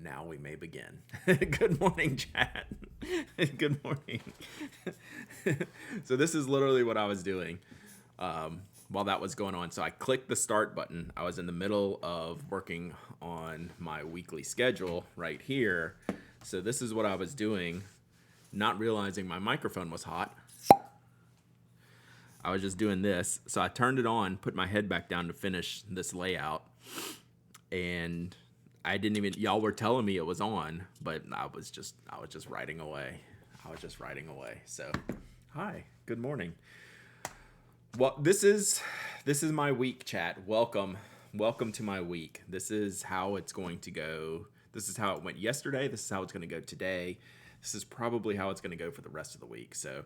Now we may begin. Good morning, chat. Good morning. So this is literally what I was doing while that was going on. So I clicked the start button. I was in the middle of working on my weekly schedule right here. So this is what I was doing, not realizing my microphone was hot. I was just doing this. So I turned it on, put my head back down to finish this layout. And I didn't even, y'all were telling me it was on, but I was just writing away. So, hi, good morning. Well, this is my week, chat. Welcome to my week. This is how it's going to go. This is how it went yesterday. This is how it's going to go today. This is probably how it's going to go for the rest of the week. So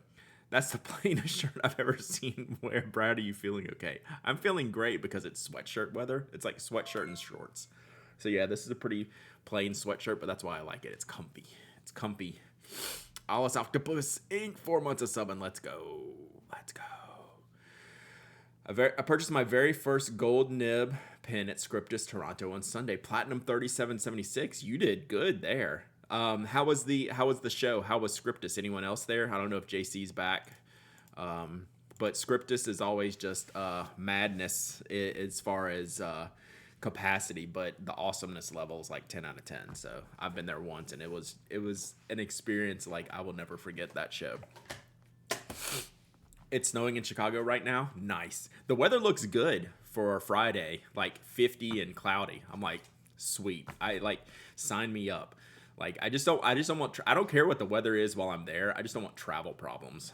that's the plainest shirt I've ever seen. Where, Brad, are you feeling okay? I'm feeling great because it's sweatshirt weather. It's like sweatshirt and shorts. So yeah, this is a pretty plain sweatshirt, but that's why I like it. It's comfy. Alice Octopus Inc. 4 months of subbing. Let's go. I purchased my very first gold nib pin at Scriptus Toronto on Sunday. Platinum 3776. You did good there. How was the show? How was Scriptus? Anyone else there? I don't know if JC's back. But Scriptus is always just madness as far as capacity, but the awesomeness level is like 10 out of 10. So I've been there once, and it was an experience like I will never forget that show. It's snowing in Chicago right now. Nice. The weather looks good for Friday, like 50 and cloudy. I'm like, sweet. Sign me up. Like, I just don't want, I don't care what the weather is while I'm there. I just don't want travel problems.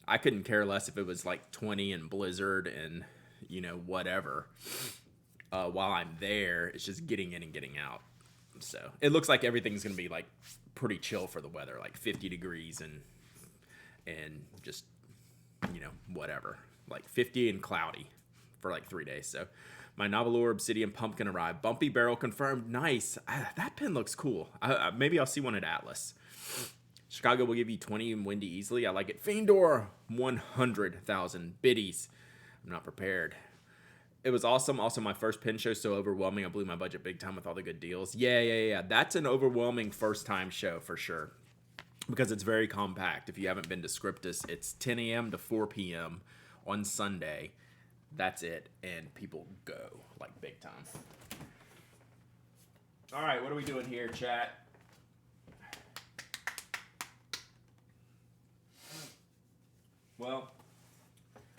I couldn't care less if it was like 20 and blizzard and, whatever. While I'm there, it's just getting in and getting out. So it looks like everything's going to be like pretty chill for the weather, like 50 degrees and just, whatever, like 50 and cloudy for like 3 days. So my Novelure Obsidian Pumpkin arrived. Bumpy barrel confirmed. Nice. That pen looks cool. Maybe I'll see one at Atlas. Chicago will give you 20 and windy easily. I like it. Fiendor, 100,000 biddies. I'm not prepared. It was awesome. Also, my first pen show so overwhelming. I blew my budget big time with all the good deals. Yeah. That's an overwhelming first time show for sure. Because it's very compact. If you haven't been to Scriptus, it's 10 a.m. to 4 p.m. on Sunday. That's it. And people go like big time. All right, what are we doing here, chat? Well,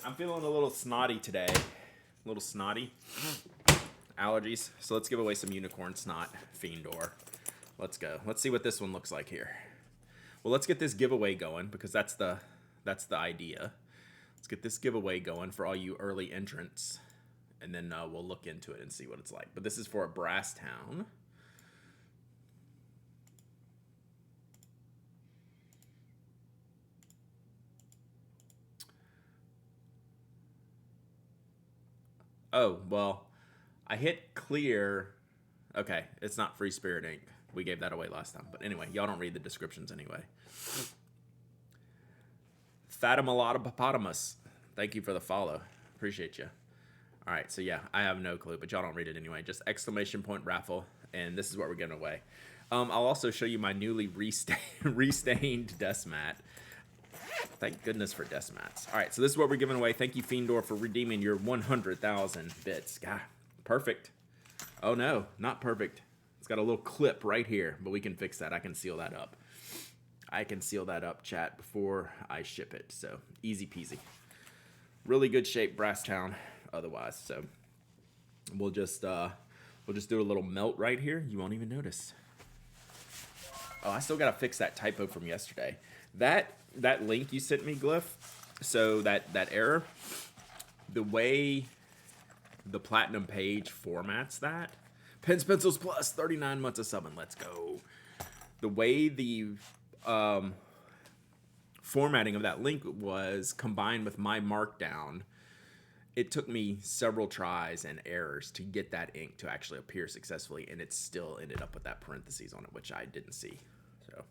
I'm feeling a little snotty today. A little snotty. Allergies. So let's give away some unicorn snot. Fiendor. Let's go. Let's see what this one looks like here. Well, let's get this giveaway going because that's the idea. Let's get this giveaway going for all you early entrants, and then we'll look into it and see what it's like. But this is for a Brass Town. Oh, well, I hit clear. Okay, it's not Free Spirit Ink. We gave that away last time. But anyway, y'all don't read the descriptions anyway. Thatamalotopoppotamus. Thank you for the follow. Appreciate you. All right, so yeah, I have no clue, but y'all don't read it anyway. Just exclamation point raffle, and this is what we're giving away. I'll also show you my newly restained desk mat. Thank goodness for desk mats. All right, so this is what we're giving away. Thank you, Fiendor, for redeeming your 100,000 bits. God, perfect. Oh no, not perfect. It's got a little clip right here, but we can fix that. I can seal that up. Chat, before I ship it. So easy peasy. Really good shape, Brass Town. Otherwise, so we'll just do a little melt right here. You won't even notice. Oh, I still gotta fix that typo from yesterday. That link you sent me, Glyph. So that error, the way the Platinum page formats that. Pens Pencils Plus, 39 months of subbing. Let's go. The way the formatting of that link was combined with my markdown, it took me several tries and errors to get that ink to actually appear successfully, and it still ended up with that parentheses on it, which I didn't see. So,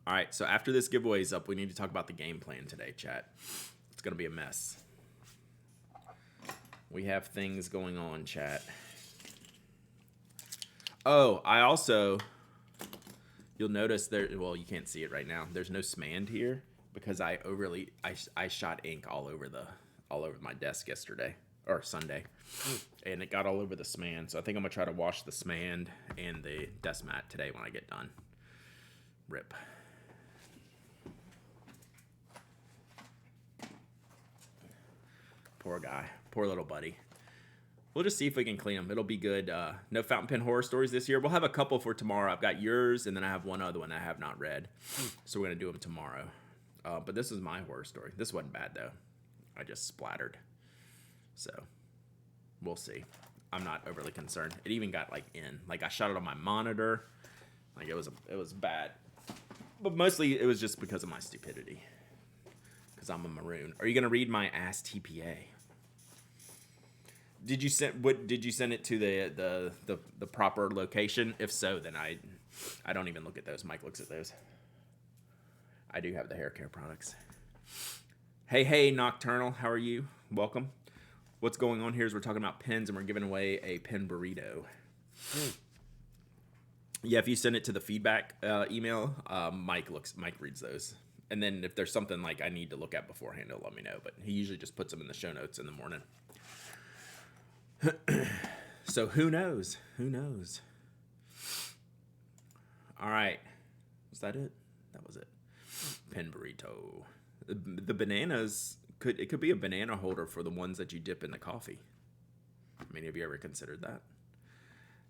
all right. So after this giveaway is up, we need to talk about the game plan today, chat. It's gonna be a mess. We have things going on, chat. Oh, I also, you'll notice there, well, you can't see it right now. There's no smand here because I shot ink all over my desk yesterday or Sunday, and it got all over the smand. So I think I'm gonna try to wash the smand and the desk mat today when I get done. Rip. Poor guy. Poor little buddy. We'll just see if we can clean them. It'll be good. No fountain pen horror stories this year. We'll have a couple for tomorrow. I've got yours, and then I have one other one I have not read. So we're going to do them tomorrow. But this is my horror story. This wasn't bad, though. I just splattered. So we'll see. I'm not overly concerned. It even got, like, in. Like, I shot it on my monitor. Like, it was bad. But mostly it was just because of my stupidity. Because I'm a maroon. Are you going to read my Ask TPA? Did you send it to the proper location? If so, then I don't even look at those. Mike looks at those. I do have the hair care products. Hey, Nocturnal, how are you? Welcome. What's going on here is we're talking about pens and we're giving away a pen burrito. Yeah, if you send it to the feedback email, Mike reads those. And then if there's something like I need to look at beforehand, he'll let me know. But he usually just puts them in the show notes in the morning. So who knows? Who knows? All right. Was that it? That was it. Pen burrito. The bananas could be a banana holder for the ones that you dip in the coffee. Many of you ever considered that?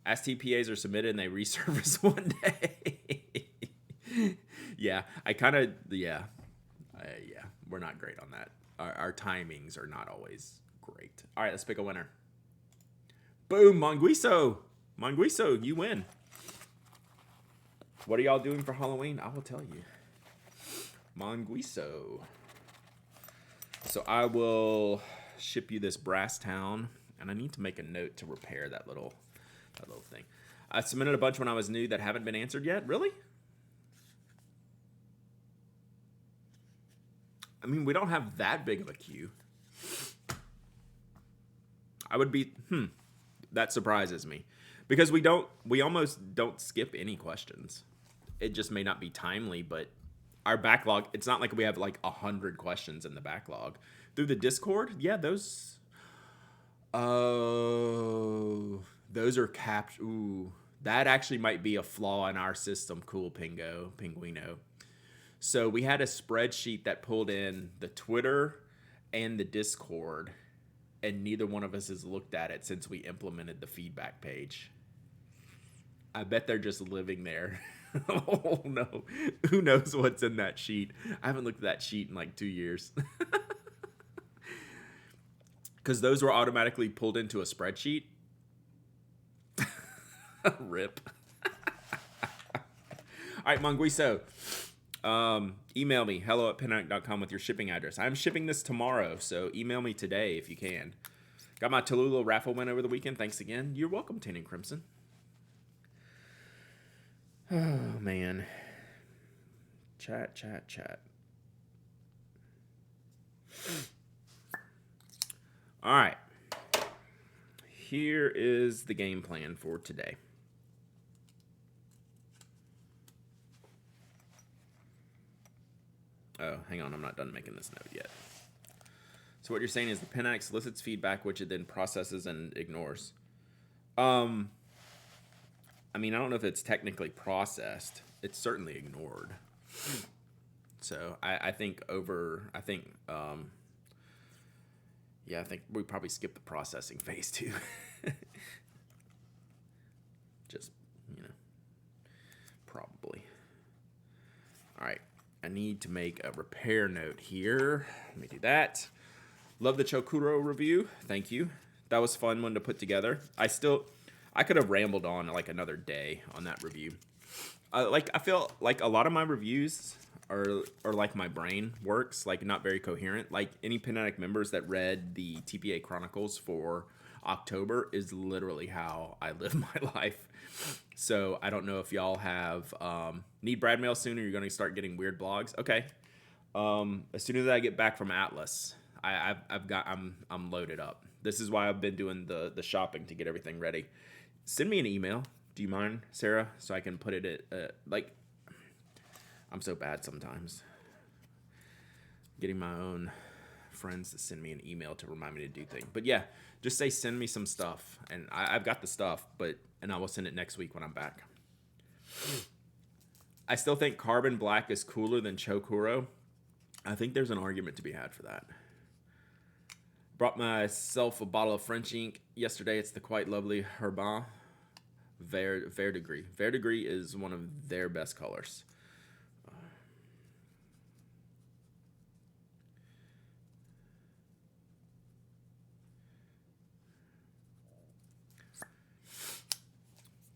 As TPAs are submitted and they resurface one day. Yeah, we're not great on that. Our timings are not always great. All right, let's pick a winner. Boom, Monguiso, you win. What are y'all doing for Halloween? I will tell you. Monguiso. So I will ship you this brass town, and I need to make a note to repair that little thing. I submitted a bunch when I was new that haven't been answered yet. Really? I mean, we don't have that big of a queue. I would be, that surprises me. Because we almost don't skip any questions. It just may not be timely, but our backlog, it's not like we have like 100 questions in the backlog. Through the Discord, yeah, those are capped. Ooh, that actually might be a flaw in our system. Cool, Pinguino. So we had a spreadsheet that pulled in the Twitter and the Discord, and neither one of us has looked at it since we implemented the feedback page. I bet they're just living there. Oh no, who knows what's in that sheet? I haven't looked at that sheet in like 2 years. Because those were automatically pulled into a spreadsheet. Rip. All right, Monguiso. Email me, hello@penhack.com with your shipping address. I'm shipping this tomorrow, so email me today if you can. Got my Tallulah raffle win over the weekend. Thanks again. You're welcome, Tanning Crimson. Oh, man. Chat. All right. Here is the game plan for today. Oh, hang on. I'm not done making this note yet. So what you're saying is the pen act solicits feedback, which it then processes and ignores. I mean, I don't know if it's technically processed. It's certainly ignored. So I think we probably skipped the processing phase too. Just, probably. All right. I need to make a repair note here. Let me do that. Love the Chokuro review. Thank you. That was fun one to put together. I could have rambled on like another day on that review. I feel like a lot of my reviews are like my brain works, like not very coherent. Like any Penhack members that read the TPA Chronicles for October is literally how I live my life. So I don't know if y'all have need Brad mail soon, or you're going to start getting weird blogs. Okay. As soon as I get back from Atlas, I'm loaded up. This is why I've been doing the shopping to get everything ready. Send me an email. Do you mind, Sarah? So I can put it at, like, I'm so bad sometimes. Getting my own friends to send me an email to remind me to do things. But yeah, just say send me some stuff. And I've got the stuff, and I will send it next week when I'm back. I still think Carbon Black is cooler than Chokuro. I think there's an argument to be had for that. Brought myself a bottle of French ink yesterday. It's the quite lovely Herbin Verdigris. Verdigris is one of their best colors.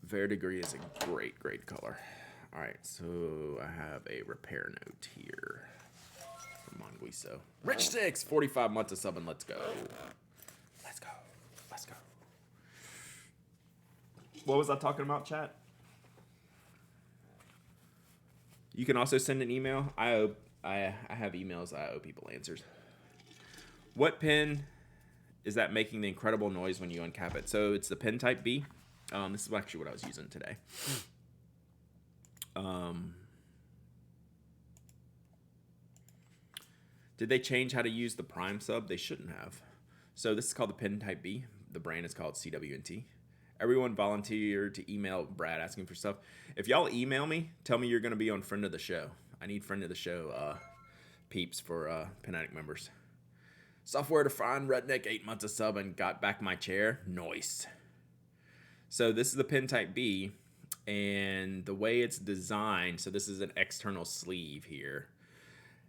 Verdigris is a great, great color. All right, so I have a repair note here from Monguiso. Rich Six, 45 months of subbing. Let's go. Let's go. Let's go. What was I talking about, chat? You can also send an email. I have emails I owe people answers. What pen is that making the incredible noise when you uncap it? So it's the pen type B. This is actually what I was using today. Did they change how to use the Prime sub? They shouldn't have. So this is called the pen type B. The brand is called CWNT. Everyone volunteered to email Brad asking for stuff. If y'all email me, tell me you're going to be on friend of the show. I need friend of the show peeps for Pen Addict members. Software defined redneck 8 months of sub and got back my chair. Nice. So this is the pen type B, and the way it's designed, so this is an external sleeve here.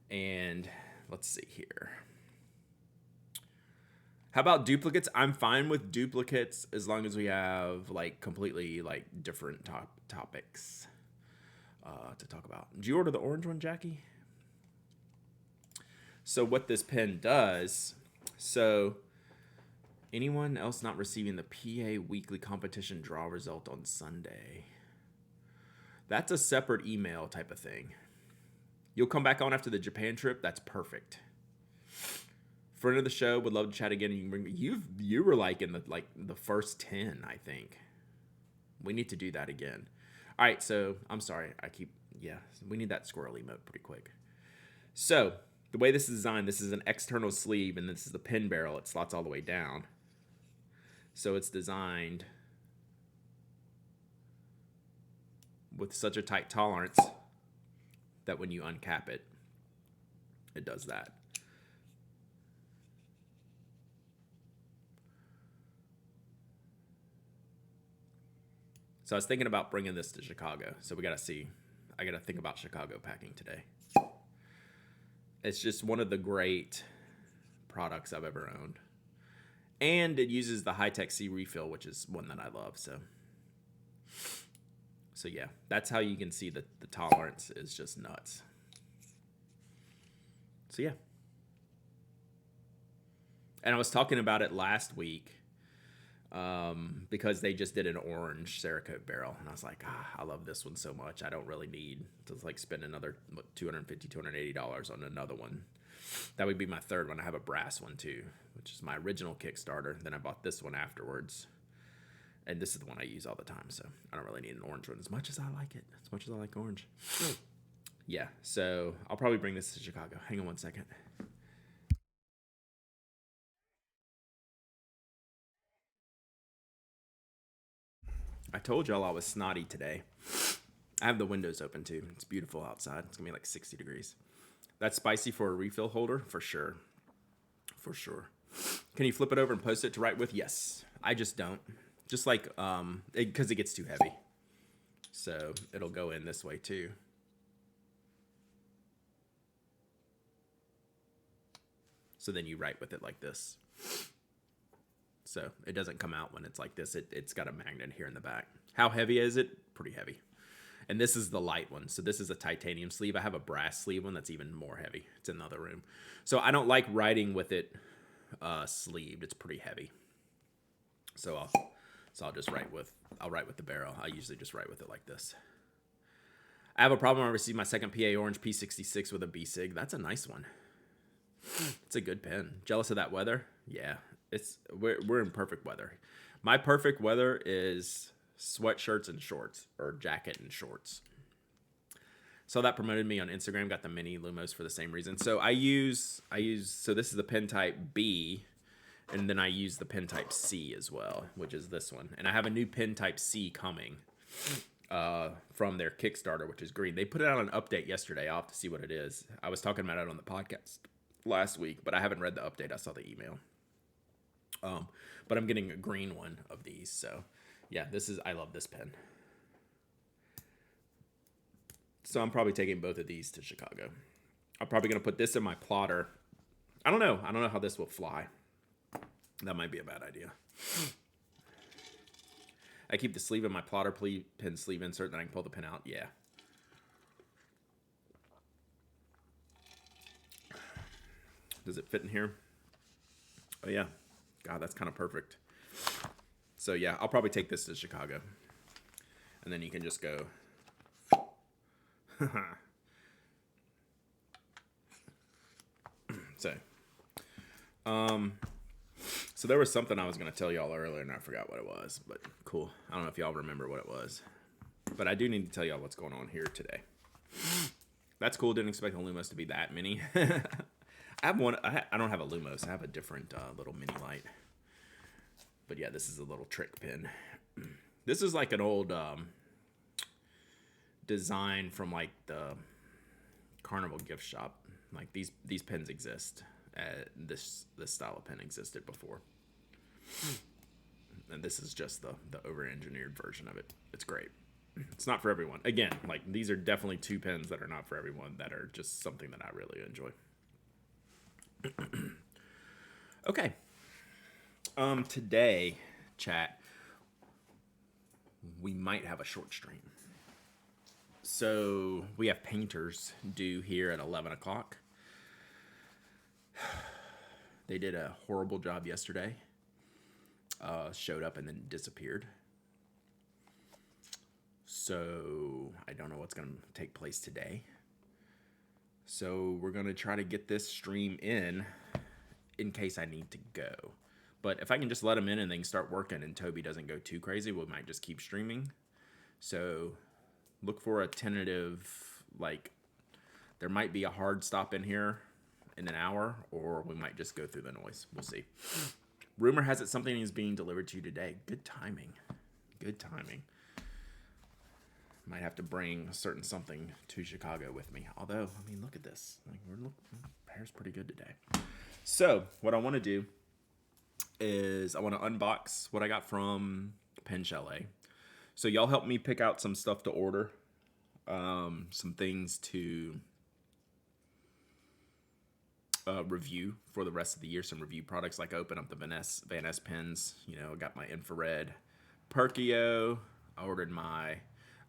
And let's see here. How about duplicates? I'm fine with duplicates as long as we have like completely like different topics to talk about. Did you order the orange one, Jackie? So what this pen does, so anyone else not receiving the PA weekly competition draw result on Sunday? That's a separate email type of thing. You'll come back on after the Japan trip. That's perfect. Friend of the show, would love to chat again. You were like in the first 10, I think. We need to do that again. All right, so I'm sorry. We need that squirrel emote pretty quick. So the way this is designed, this is an external sleeve, and this is the pen barrel. It slots all the way down. So it's designed with such a tight tolerance that when you uncap it, it does that. So I was thinking about bringing this to Chicago. So we got to see. I got to think about Chicago packing today. It's just one of the great products I've ever owned. And it uses the high-tech C refill, which is one that I love. So yeah, that's how you can see that the tolerance is just nuts. So yeah. And I was talking about it last week because they just did an orange Cerakote barrel. And I was like, I love this one so much. I don't really need to like spend another $250, $280 on another one. That would be my third one. I have a brass one too, which is my original Kickstarter. Then I bought this one afterwards. And this is the one I use all the time. So I don't really need an orange one as much as I like it. As much as I like orange. Yeah, so I'll probably bring this to Chicago. Hang on one second. I told y'all I was snotty today. I have the windows open too. It's beautiful outside. It's going to be like 60 degrees. That's spicy for a refill holder? For sure. For sure. Can you flip it over and post it to write with? Yes. I just don't. Just like, because it gets too heavy. So it'll go in this way too. So then you write with it like this. So it doesn't come out when it's like this. It's got a magnet here in the back. How heavy is it? Pretty heavy. And this is the light one. So this is a titanium sleeve. I have a brass sleeve one that's even more heavy. It's in the other room. So I don't like writing with it sleeved. It's pretty heavy. So I'll just write with the barrel. I usually just write with it like this. I have a problem. I received my second PA Orange P66 with a B-Sig. That's a nice one. It's a good pen. Jealous of that weather? Yeah. we're in perfect weather. My perfect weather is sweatshirts and shorts, or jacket and shorts. So that promoted me on Instagram. Got the mini Lumos for the same reason. So I use. So this is the pen type B, and then I use the pen type C as well, which is this one. And I have a new pen type C coming from their Kickstarter, which is green. They put out an update yesterday. I'll have to see what it is. I was talking about it on the podcast last week, but I haven't read the update. I saw the email. But I'm getting a green one of these. So yeah, I love this pen. So I'm probably taking both of these to Chicago. I'm probably going to put this in my plotter. I don't know how this will fly. That might be a bad idea. I keep the sleeve in my plotter pin sleeve insert, then I can pull the pin out. Yeah. Does it fit in here? Oh, yeah. God, that's kind of perfect. So, yeah, I'll probably take this to Chicago. And then you can just go... So there was something I was going to tell y'all earlier and I forgot what it was, but cool. I don't know if y'all remember what it was, but I do need to tell y'all what's going on here today. That's cool. Didn't expect the Lumos to be that mini. I have one. I don't have a Lumos. I have a different little mini light, but yeah, this is a little trick pin. This is like an old design from like the Carnival gift shop. Like these pens exist. This style of pen existed before, and this is just the over-engineered version of it. It's great. It's not for everyone. Again, like these are definitely two pens that are not for everyone, that are just something that I really enjoy. Okay. Today, chat, we might have a short stream. So we have painters due here at 11 o'clock. They did a horrible job yesterday. Showed up and then disappeared. So I don't know what's going to take place today. So we're going to try to get this stream in case I need to go. But if I can just let them in and they can start working and Toby doesn't go too crazy, we might just keep streaming. So look for a tentative, like, there might be a hard stop in here in an hour, or we might just go through the noise. We'll see. Rumor has it something is being delivered to you today. Good timing. Good timing. Might have to bring a certain something to Chicago with me. Although, I mean, look at this. Like, hair's pretty good today. So, what I want to do is I want to unbox what I got from PenChalet. So, y'all help me pick out some stuff to order. Some things to review for the rest of the year. Some review products, like I open up the Van Ness pens. You know, I got my infrared Perkio. I ordered my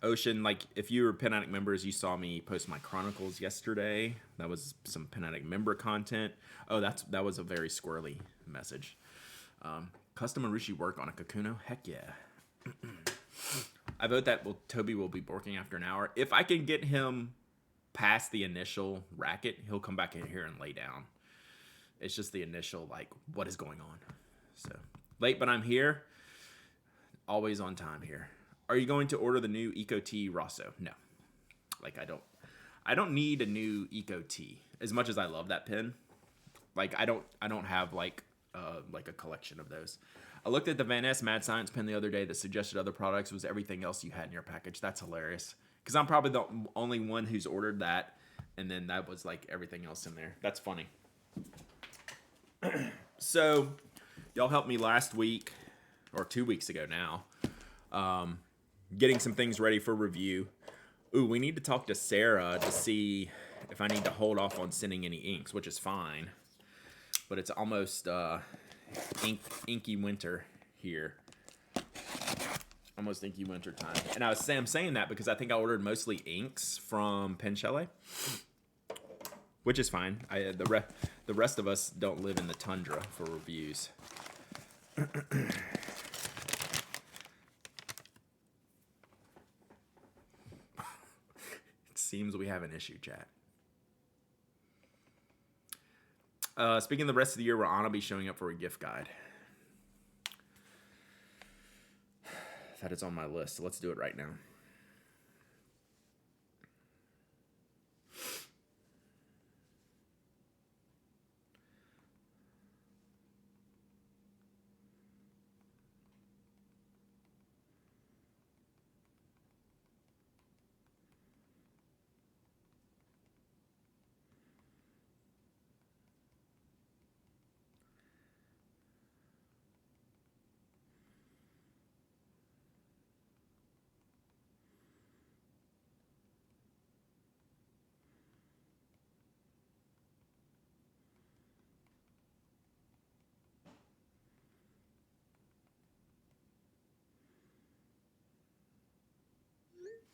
Ocean. Like, if you were Pen Addict members, you saw me post my Chronicles yesterday. That was some Pen Addict member content. Oh, that was a very squirrely message. Custom Marushi work on a Kakuno? Heck yeah. I vote that Toby will be borking after an hour. If I can get him past the initial racket, he'll come back in here and lay down. It's just the initial, like, what is going on? So, late, but I'm here. Always on time here. Are you going to order the new Eco T Rosso? No. Like, I don't need a new Eco T. As much as I love that pen, like, I don't have like a collection of those. I looked at the Van Ness Mad Science pen the other day that suggested other products was everything else you had in your package. That's hilarious. Because I'm probably the only one who's ordered that, and then that was like everything else in there. That's funny. So, y'all helped me last week, or 2 weeks ago now, getting some things ready for review. Ooh, we need to talk to Sarah to see if I need to hold off on sending any inks, which is fine. But it's almost inky winter here. Almost inky winter time. And I'm saying that because I think I ordered mostly inks from PenChalet, which is fine. The rest of us don't live in the tundra for reviews. It seems we have an issue, chat. Speaking of the rest of the year, will Anna be showing up for a gift guide? that is on my list. So let's do it right now.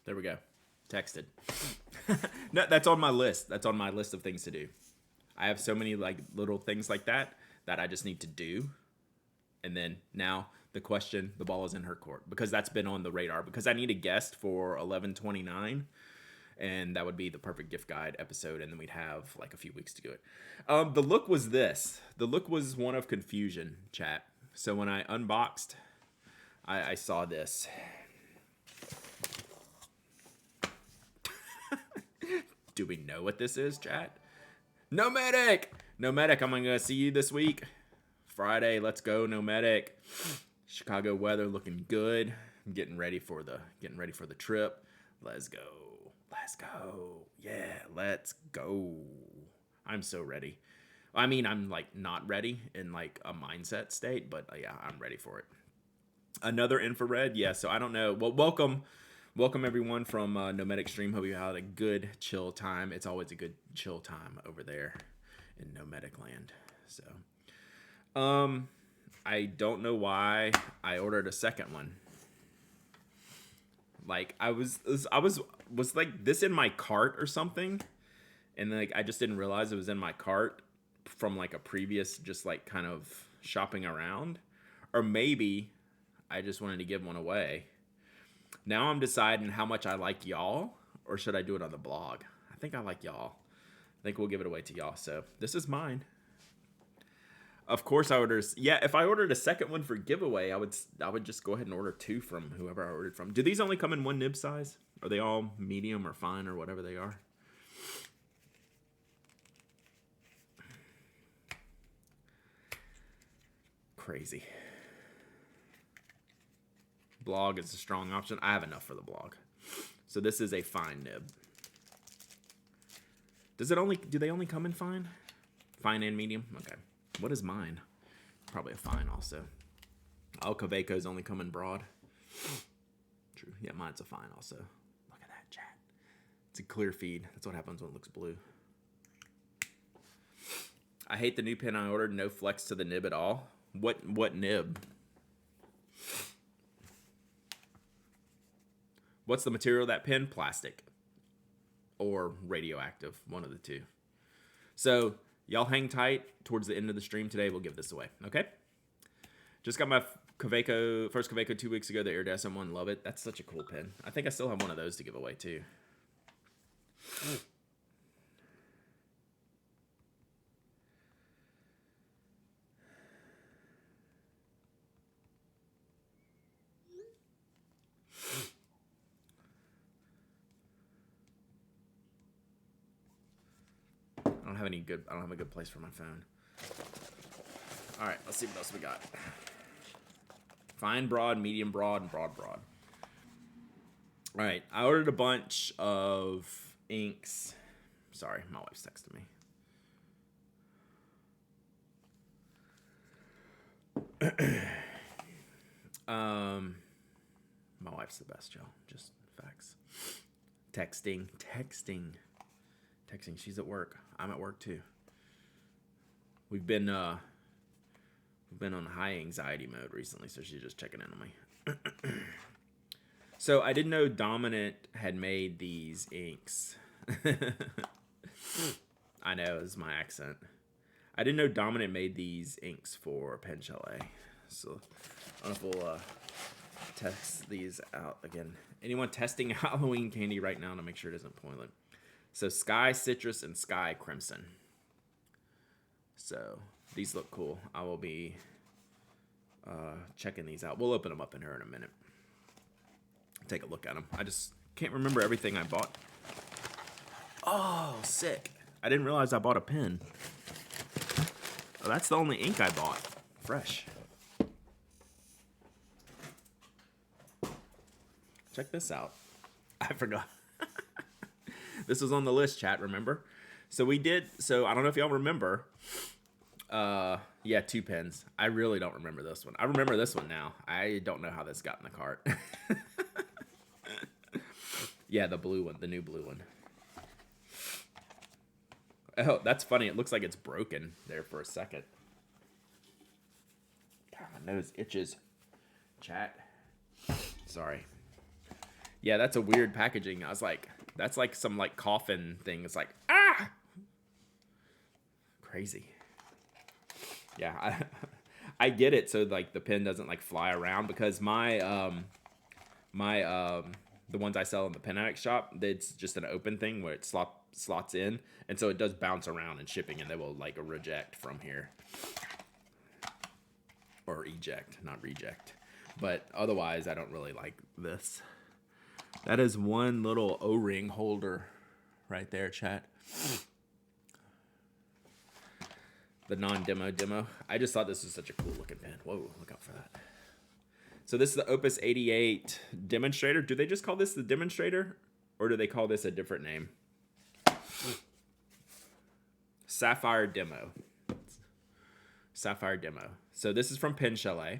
There we go. Texted. No, that's on my list. That's on my list of things to do. I have so many like little things like that I just need to do. And then now the ball is in her court because that's been on the radar because I need a guest for 11/29 and that would be the perfect gift guide episode. And then we'd have like a few weeks to do it. The look was this. The look was one of confusion, chat. So when I unboxed, I saw this. Do we know what this is, chat? Nomadic! Nomadic, I'm gonna see you this week. Friday, let's go, Nomadic. Chicago weather looking good. I'm getting ready for the trip. Let's go. Let's go. Yeah, let's go. I'm so ready. I mean, I'm like not ready in like a mindset state, but yeah, I'm ready for it. Another infrared, yeah, so I don't know. Well, welcome everyone from Nomadic Stream. Hope you had a good chill time. It's always a good chill time over there in Nomadic land. So, I don't know why I ordered a second one. Like I was like this in my cart or something, and like I just didn't realize it was in my cart from like a previous just like kind of shopping around, or maybe I just wanted to give one away. Now I'm deciding how much I like y'all, or should I do it on the blog? I think I like y'all. I think we'll give it away to y'all. So this is mine. Of course, if I ordered a second one for giveaway, I would just go ahead and order two from whoever I ordered from. Do these only come in one nib size? Are they all medium or fine or whatever they are? Crazy. Blog is a strong option. I have enough for the blog. So this is a fine nib. Do they only come in fine? Fine and medium? Okay. What is mine? Probably a fine also. Oh, Kaweco's only come in broad. True. Yeah, mine's a fine also. Look at that, chat. It's a clear feed. That's what happens when it looks blue. I hate the new pen I ordered. No flex to the nib at all. What nib? What's the material of that pen? Plastic. Or radioactive. One of the two. So, y'all hang tight. Towards the end of the stream today, we'll give this away. Okay? Just got my first Kaweco 2 weeks ago. The iridescent one. Love it. That's such a cool pen. I think I still have one of those to give away, too. I don't have a good place for my phone. All right, let's see what else we got. Fine broad, medium broad, and broad. All right, I ordered a bunch of inks. Sorry, my wife's texting me. My wife's the best, y'all. Just facts. Texting. She's at work. I'm at work too. We've been on high anxiety mode recently, so she's just checking in on me. So I didn't know Dominant had made these inks. I know, this is my accent. I didn't know Dominant made these inks for PenChalet. So I don't know if we'll test these out again. Anyone testing Halloween candy right now to make sure it isn't poison? So Sky Citrus and Sky Crimson. So these look cool. I will be checking these out. We'll open them up in here in a minute. take a look at them. I just can't remember everything I bought. Oh, sick. I didn't realize I bought a pen. Oh, that's the only ink I bought. Fresh. Check this out. I forgot. This was on the list, chat, remember? So I don't know if y'all remember. Yeah, 2 pens. I really don't remember this one. I remember this one now. I don't know how this got in the cart. Yeah, the blue one, the new blue one. Oh, that's funny. It looks like it's broken there for a second. God, my nose itches. Chat. Sorry. Yeah, that's a weird packaging. I was like, that's like some like coffin thing. It's like, ah! Crazy. Yeah, I get it. So like the pen doesn't like fly around, because my the ones I sell in the pen addict shop, it's just an open thing where it slots in, and so it does bounce around in shipping, and they will like reject from here, or eject, not reject. But otherwise, I don't really like this. That is one little O-ring holder right there, chat. The non-demo. I just thought this was such a cool looking pen. Whoa, look out for that. So this is the Opus 88 demonstrator. Do they just call this the demonstrator, or do they call this a different name? Sapphire Demo. Sapphire Demo. So this is from PenChalet.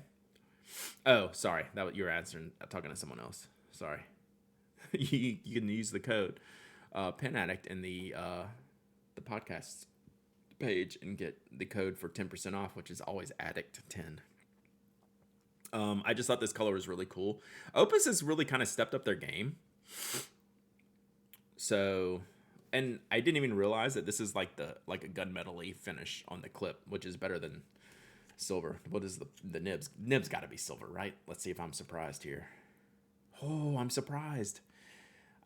Oh, sorry. You were talking to someone else. Sorry. You can use the code Pen Addict in the podcast page and get the code for 10% off, which is always Addict10. I just thought this color was really cool. Opus has really kind of stepped up their game. So, and I didn't even realize that this is like a gunmetal-y finish on the clip, which is better than silver. What is the nibs? Nibs got to be silver, right? Let's see if I'm surprised here. Oh, I'm surprised.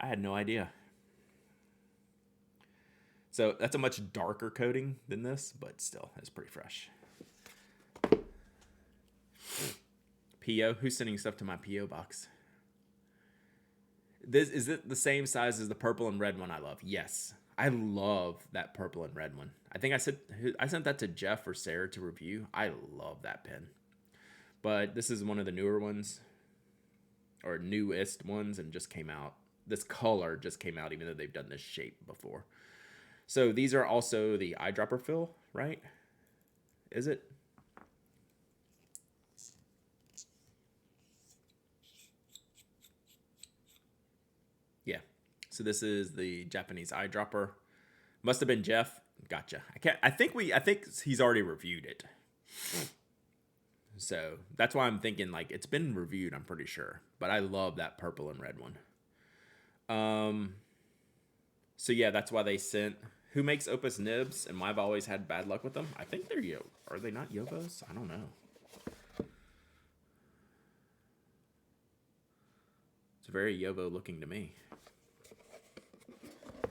I had no idea. So that's a much darker coating than this, but still, it's pretty fresh. P.O. Who's sending stuff to my P.O. box? Is it the same size as the purple and red one I love? Yes. I love that purple and red one. I think I sent that to Jeff or Sarah to review. I love that pen. But this is one of the newer ones, or newest ones, and just came out. This color just came out, even though they've done this shape before. So these are also the eyedropper fill, right? Is it? Yeah. So this is the Japanese eyedropper. Must have been Jeff. Gotcha. I think he's already reviewed it. So that's why I'm thinking like it's been reviewed, I'm pretty sure. But I love that purple and red one. So yeah, that's why they sent. Who makes Opus nibs? And I've always had bad luck with them. I think they're Are they not Yovos? I don't know. It's very Yovo looking to me.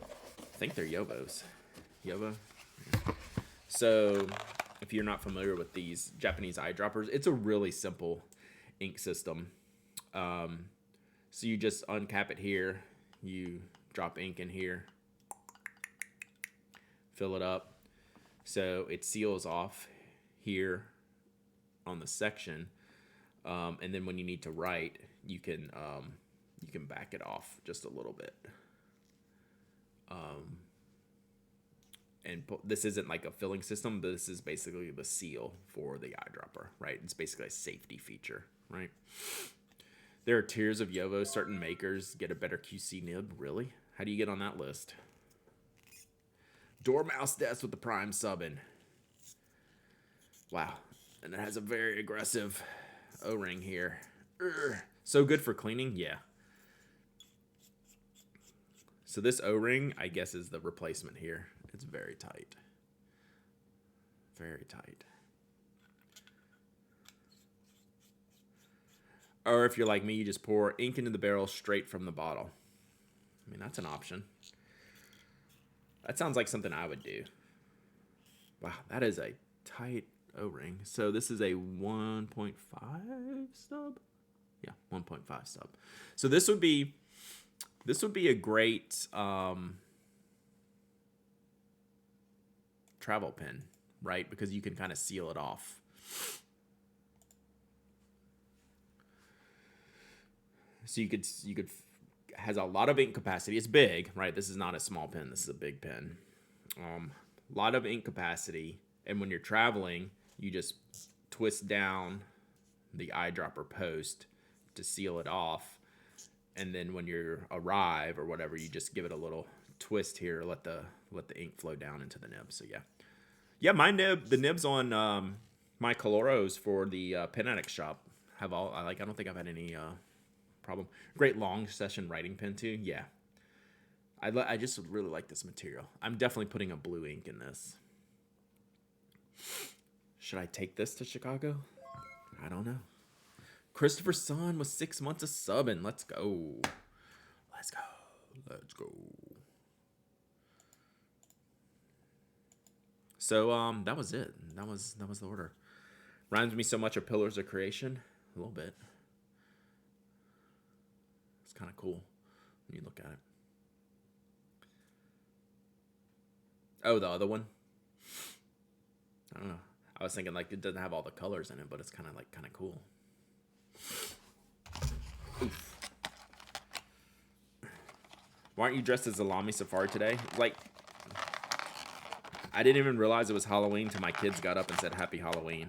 I think they're Yovos. Yovo. So if you're not familiar with these Japanese eyedroppers, it's a really simple ink system. So you just uncap it here. You drop ink in here. Fill it up. So it seals off here on the section. And then when you need to write, you can back it off just a little bit. And this isn't like a filling system. This is basically the seal for the eyedropper, right? It's basically a safety feature, right? There are tiers of Yovo. Certain makers get a better QC nib. Really? How do you get on that list? Dormouse Death with the Prime subbing. Wow. And it has a very aggressive O-ring here. So good for cleaning? Yeah. So this O-ring, I guess, is the replacement here. It's very tight. Very tight. Or if you're like me, you just pour ink into the barrel straight from the bottle. I mean, that's an option. That sounds like something I would do. Wow, that is a tight O-ring. So this is a 1.5 stub? Yeah, 1.5 stub. So this would be a great travel pen, right? Because you can kind of seal it off. So you could has a lot of ink capacity. It's big, right? This is not a small pen. This is a big pen. A lot of ink capacity, and when you're traveling, you just twist down the eyedropper post to seal it off, and then when you arrive or whatever, you just give it a little twist here, let the ink flow down into the nib. So yeah, the nibs on my Coloros for the Pen Addict shop have all I don't think I've had any problem. Great long session writing pen too. Yeah, I just really like this material. I'm definitely putting a blue ink in this. Should I take this to Chicago? I don't know. Christopher Son was 6 months of subbing. Let's go. So that was it. That was the order. Reminds me so much of Pillars of Creation. A little bit. It's kind of cool when you look at it. Oh, the other one? I don't know. I was thinking like it doesn't have all the colors in it, but it's kind of cool. Oof. Why aren't you dressed as Alami Safari today? Like, I didn't even realize it was Halloween till my kids got up and said Happy Halloween.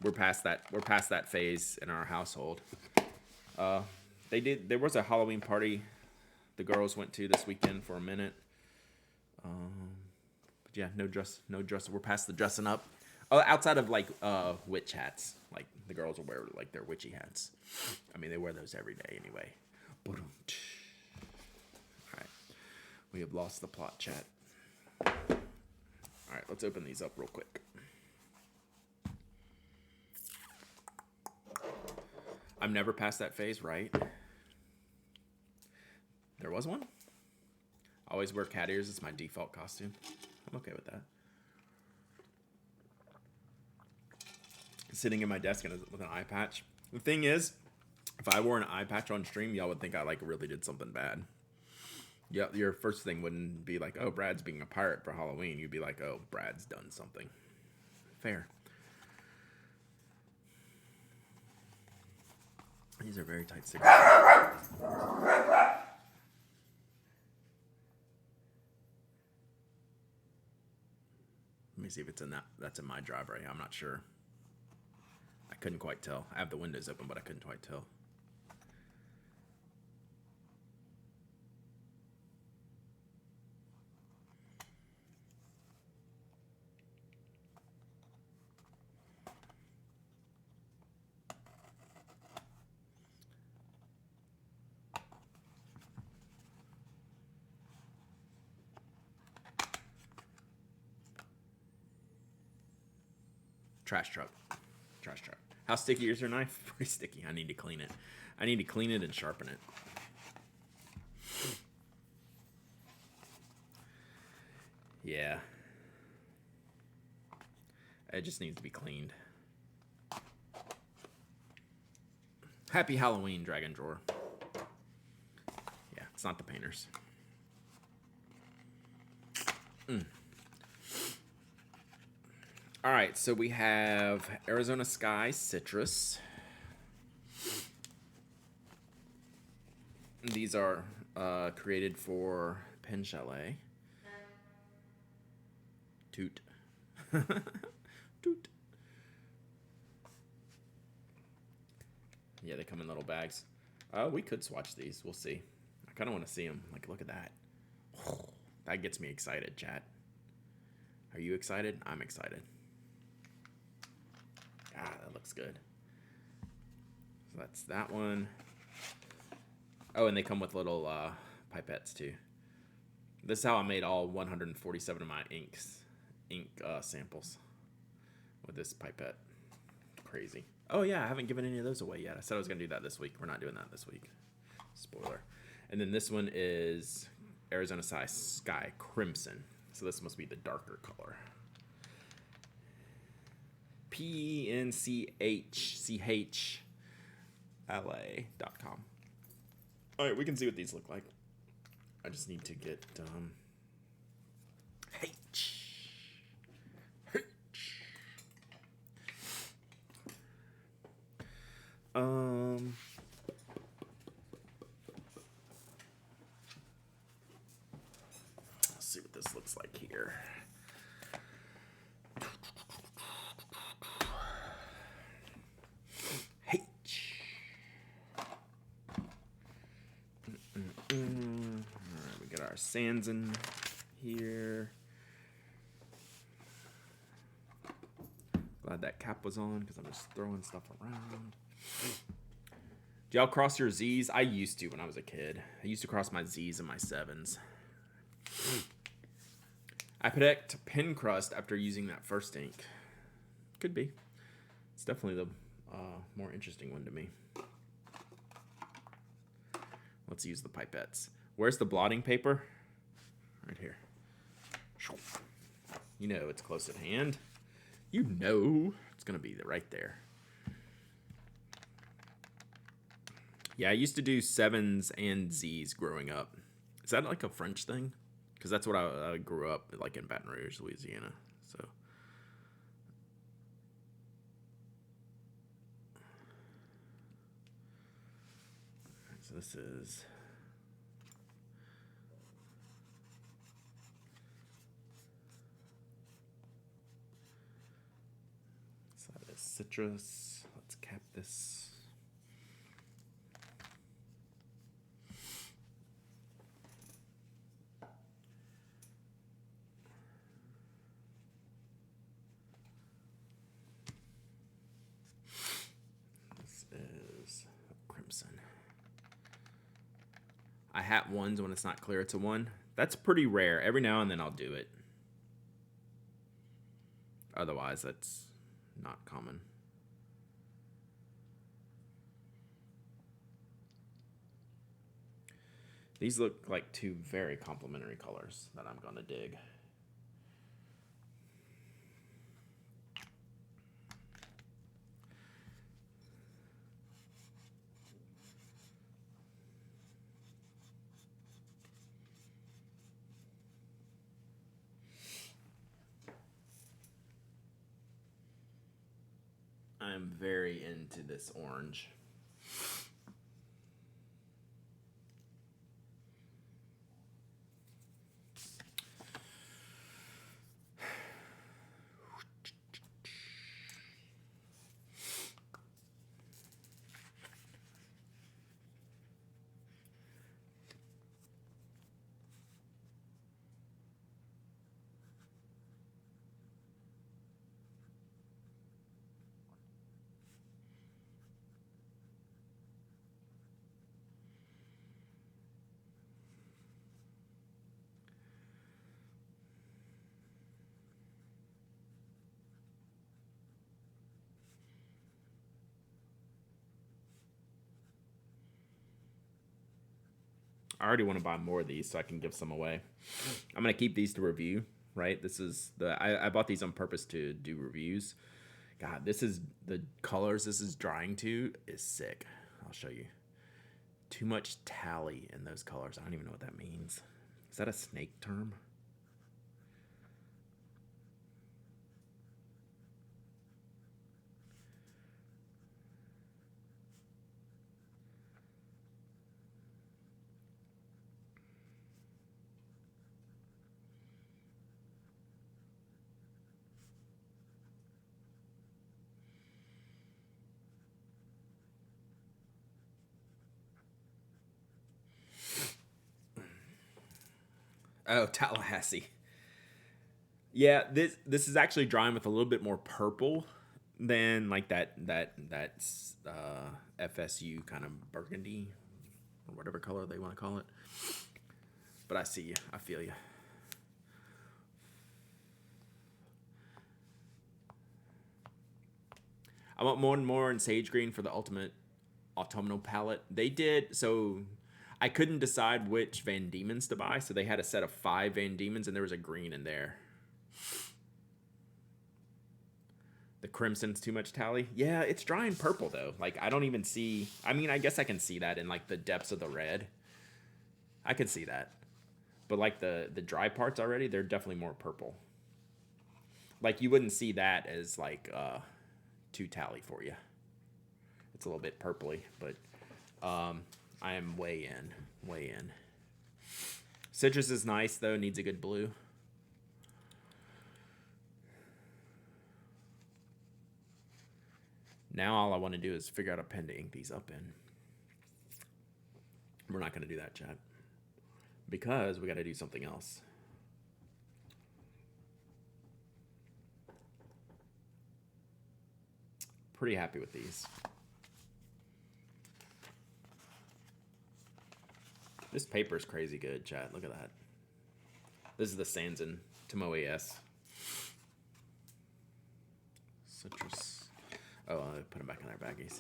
We're past that phase in our household. There was a Halloween party the girls went to this weekend for a minute. But yeah, no dress. We're past the dressing up. Oh, outside of like witch hats. Like the girls will wear like their witchy hats. I mean, they wear those every day anyway. All right, we have lost the plot, chat. All right, let's open these up real quick. I'm never past that phase, right? There was one. I always wear cat ears. It's my default costume. I'm okay with that. Sitting in my desk with an eye patch. The thing is, if I wore an eye patch on stream, y'all would think I like really did something bad. Yeah, your first thing wouldn't be like, oh, Brad's being a pirate for Halloween. You'd be like, oh, Brad's done something. Fair. These are very tight cigarettes. Let me see if it's in that. That's in my driveway. I'm not sure. I couldn't quite tell. I have the windows open, but I couldn't quite tell. Trash truck. How sticky is your knife? Pretty sticky. I need to clean it. I need to clean it and sharpen it. Yeah. It just needs to be cleaned. Happy Halloween, Dragon Drawer. Yeah, it's not the painters. All right, so we have Arizona Sky Citrus. These are created for PenChalet. Toot. Toot. Yeah, they come in little bags. We could swatch these. We'll see. I kind of want to see them. Like, look at that. That gets me excited, chat. Are you excited? I'm excited. Ah, that looks good. So that's that one. Oh, and they come with little pipettes too. This is how I made all 147 of my ink samples with this pipette. Crazy. Oh yeah, I haven't given any of those away yet. I said I was gonna do that this week. We're not doing that this week. Spoiler. And then this one is Arizona Sky Crimson. So this must be the darker color. PenChalet. PenChalet.com. All right, we can see what these look like. I just need to get H. Let's see what this looks like here. H. All right, we got our sands in here. Glad that cap was on because I'm just throwing stuff around. Do y'all cross your Z's? I used to when I was a kid. I used to cross my Z's and my 7s. I predict pen crust after using that first ink. Could be. It's definitely the more interesting one to me. Let's use the pipettes. Where's the blotting paper? Right here. You know it's close at hand. You know it's going to be right there. Yeah, I used to do 7s and Z's growing up. Is that like a French thing? Because that's what I grew up like in Baton Rouge, Louisiana. So this is... So that is citrus. Let's cap this. This is crimson. I hat ones when it's not clear it's a 1. That's pretty rare. Every now and then I'll do it. Otherwise, that's not common. These look like 2 very complementary colors that I'm going to dig. I'm very into this orange. I already want to buy more of these so I can give some away. I'm going to keep these to review, right? This is I bought these on purpose to do reviews. God, this is the colors this is drying to is sick. I'll show you. Too much tally in those colors. I don't even know what that means. Is that a snake term? Oh, Tallahassee. Yeah, this is actually drawing with a little bit more purple than like that FSU kind of burgundy or whatever color they want to call it. But I see you. I feel you. I want more and more in sage green for the ultimate autumnal palette. They did so. I couldn't decide which Van Diemen's to buy, so they had a set of 5 Van Diemen's, and there was a green in there. The crimson's too much tally. Yeah, it's drying purple though. Like I don't even see. I mean, I guess I can see that in like the depths of the red. I can see that, but like the dry parts already, they're definitely more purple. Like you wouldn't see that as like too tally for you. It's a little bit purpley, but I am way in. Citrus is nice though. Needs a good blue. Now all I want to do is figure out a pen to ink these up in. We're not going to do that, chat, because we got to do something else. Pretty happy with these. This paper is crazy good, chat. Look at that. This is the Sanson Tomoe S. Citrus. Oh, I put them back in their baggies.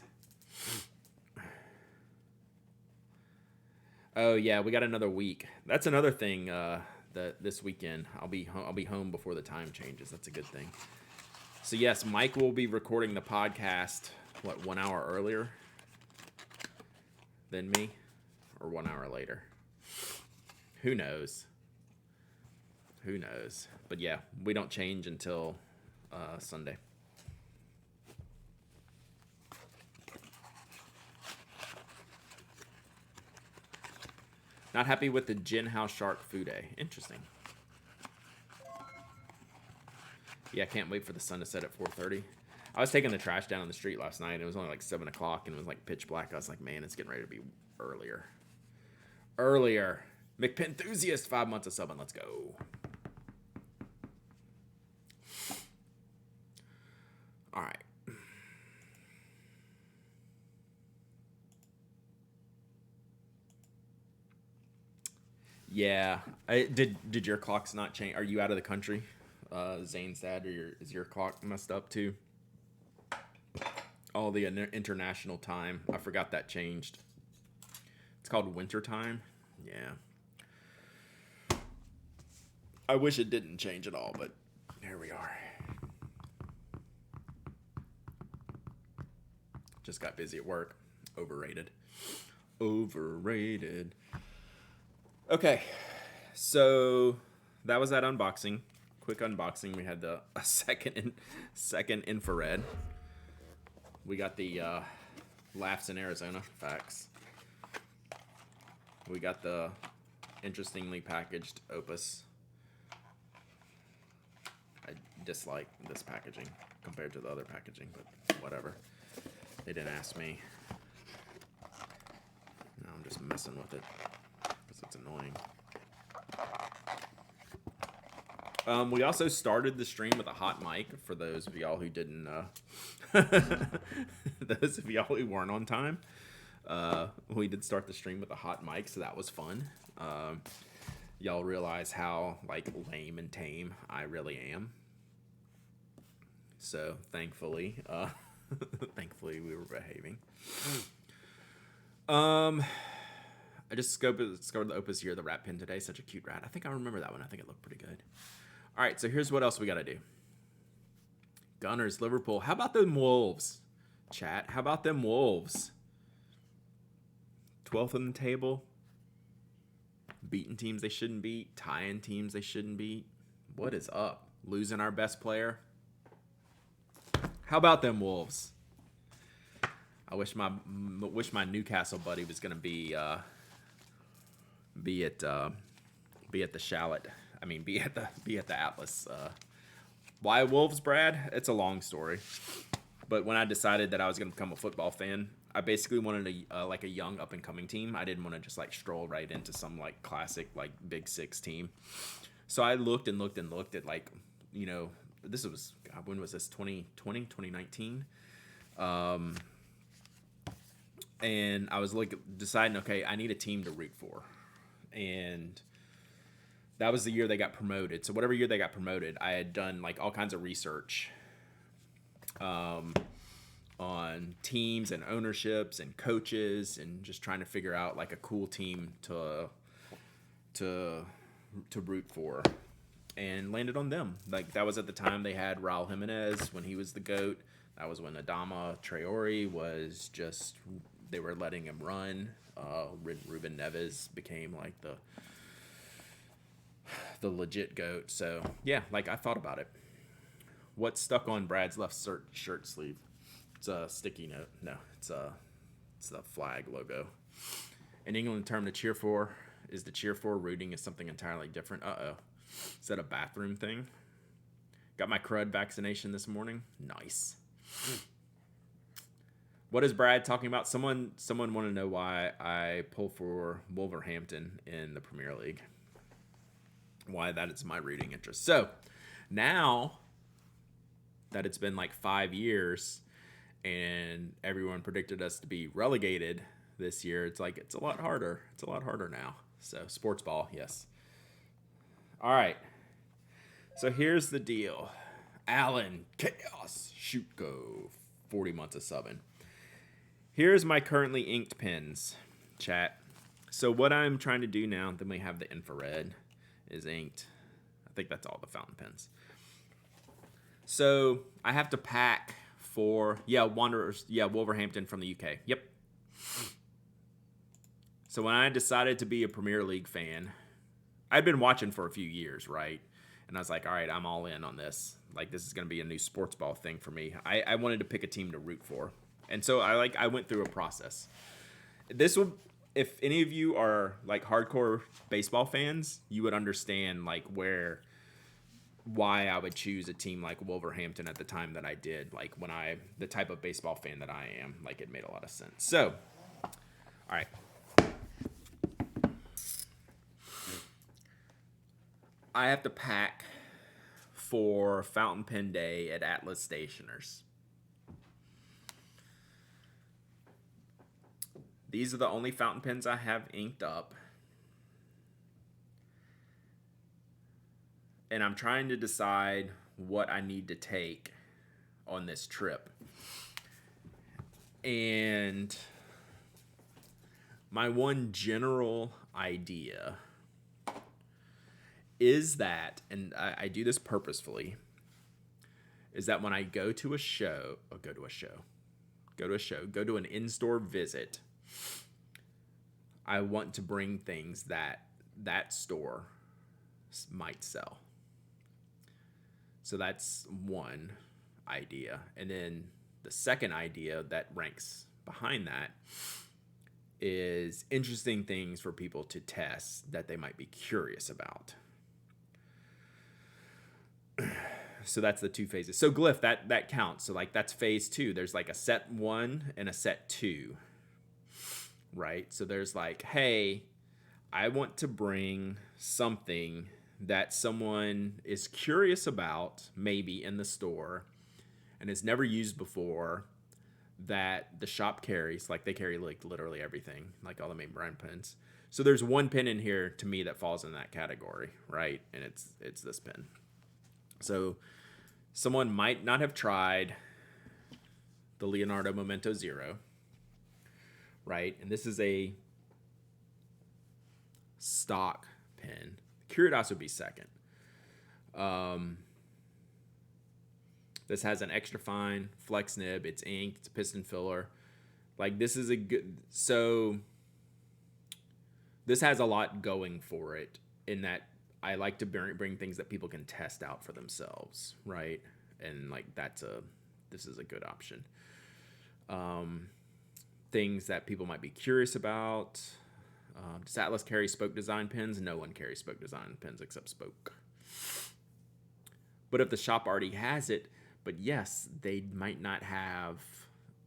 Oh yeah, we got another week. That's another thing. This weekend I'll be home before the time changes. That's a good thing. So yes, Mike will be recording the podcast. What, 1 hour earlier than me, or 1 hour later? Who knows? Who knows? But yeah, we don't change until Sunday. Not happy with the Gin House Shark Fude. Interesting. Yeah, can't wait for the sun to set at 4:30. I was taking the trash down on the street last night. And it was only like 7 o'clock and it was like pitch black. I was like, man, it's getting ready to be earlier. Earlier. McPenthusiast, 5 months of subbing. Let's go. All right. Yeah. Did your clocks not change? Are you out of the country, Zane's dad, or is your clock messed up too? Oh, the international time. I forgot that changed. It's called winter time. Yeah. I wish it didn't change at all, but here we are. Just got busy at work. Overrated. Overrated. Okay, so that was that unboxing. Quick unboxing. We had a second infrared. We got the laughs in Arizona facts. We got the interestingly packaged Opus. I dislike this packaging compared to the other packaging, but whatever. They didn't ask me. No, I'm just messing with it because it's annoying. We also started the stream with a hot mic for those of y'all who didn't, those of y'all who weren't on time. We did start the stream with a hot mic, so that was fun. Y'all realize how like lame and tame I really am. So thankfully, thankfully we were behaving. I just discovered the Opus here, the rat pin today. Such a cute rat. I think I remember that one. I think it looked pretty good. All right, so here's what else we got to do. Gunners, Liverpool. How about them Wolves, chat? How about them Wolves? 12th on the table. Beating teams they shouldn't beat. Tying teams they shouldn't beat. What is up? Losing our best player. How about them Wolves? I wish my Newcastle buddy was gonna be at the Chalet. I mean, be at the Atlas. Why Wolves, Brad? It's a long story. But when I decided that I was gonna become a football fan, I basically wanted a young up and coming team. I didn't want to just like stroll right into some like classic like Big Six team. So I looked at like, you know, this was, God, when was this? 2020, 2019. And I was like deciding, okay, I need a team to root for. And that was the year they got promoted. So whatever year they got promoted, I had done like all kinds of research on teams and ownerships and coaches and just trying to figure out like a cool team to root for. and landed on them. Like, that was at the time they had Raul Jimenez when he was the GOAT. That was when Adama Traore was just, they were letting him run. Ruben Neves became like the legit GOAT. So yeah, like, I thought about it. What's stuck on Brad's left shirt sleeve? It's a sticky note. No, it's the flag logo. In England, term to cheer for is to cheer for. Rooting is something entirely different. Is that a bathroom thing? Got my crud vaccination this morning. Nice. What is Brad talking about? Someone want to know why I pull for Wolverhampton in the Premier League. Why that is my rooting interest. So now that it's been like 5 years and everyone predicted us to be relegated this year, it's like, it's a lot harder. It's a lot harder now. So sports ball, yes. All right. So here's the deal. Alan Chaos Shoot Go 40 months of subbing. Here's my currently inked pens, chat. So what I'm trying to do now, then we have the infrared is inked. I think that's all the fountain pens. So I have to pack for, Wanderers, Wolverhampton from the UK. Yep. So when I decided to be a Premier League fan, I'd been watching for a few years, right? And I was like, all right, I'm all in on this. Like, this is going to be a new sports ball thing for me. I wanted to pick a team to root for. And so I went through a process. This would, if any of you are like hardcore baseball fans, you would understand like why I would choose a team like Wolverhampton at the time that I did. Like, the type of baseball fan that I am, like, it made a lot of sense. So, all right. I have to pack for Fountain Pen Day at Atlas Stationers. These are the only fountain pens I have inked up. And I'm trying to decide what I need to take on this trip. And my one general idea is that, and I do this purposefully, is that when I go to an in-store visit, I want to bring things that store might sell. So that's one idea. And then the second idea that ranks behind that is interesting things for people to test that they might be curious about. So that's the two phases. So Glyph, that counts. So like, that's phase 2. There's like a set 1 and a set 2. Right? So there's like, hey, I want to bring something that someone is curious about, maybe in the store, and has never used before, that the shop carries. Like, they carry like literally everything, like all the main brand pens. So there's one pen in here to me that falls in that category, right? And it's this pen. So someone might not have tried the Leonardo Momento Zero, right? And this is a stock pen. Curidas would be second. This has an extra fine flex nib. It's inked. It's a piston filler. Like, this is a good. So this has a lot going for it in that I like to bring things that people can test out for themselves, right? And like, this is a good option. Things that people might be curious about. Does Atlas carry spoke design pens? No one carries spoke design pens except Spoke. But if the shop already has it, but yes, they might not have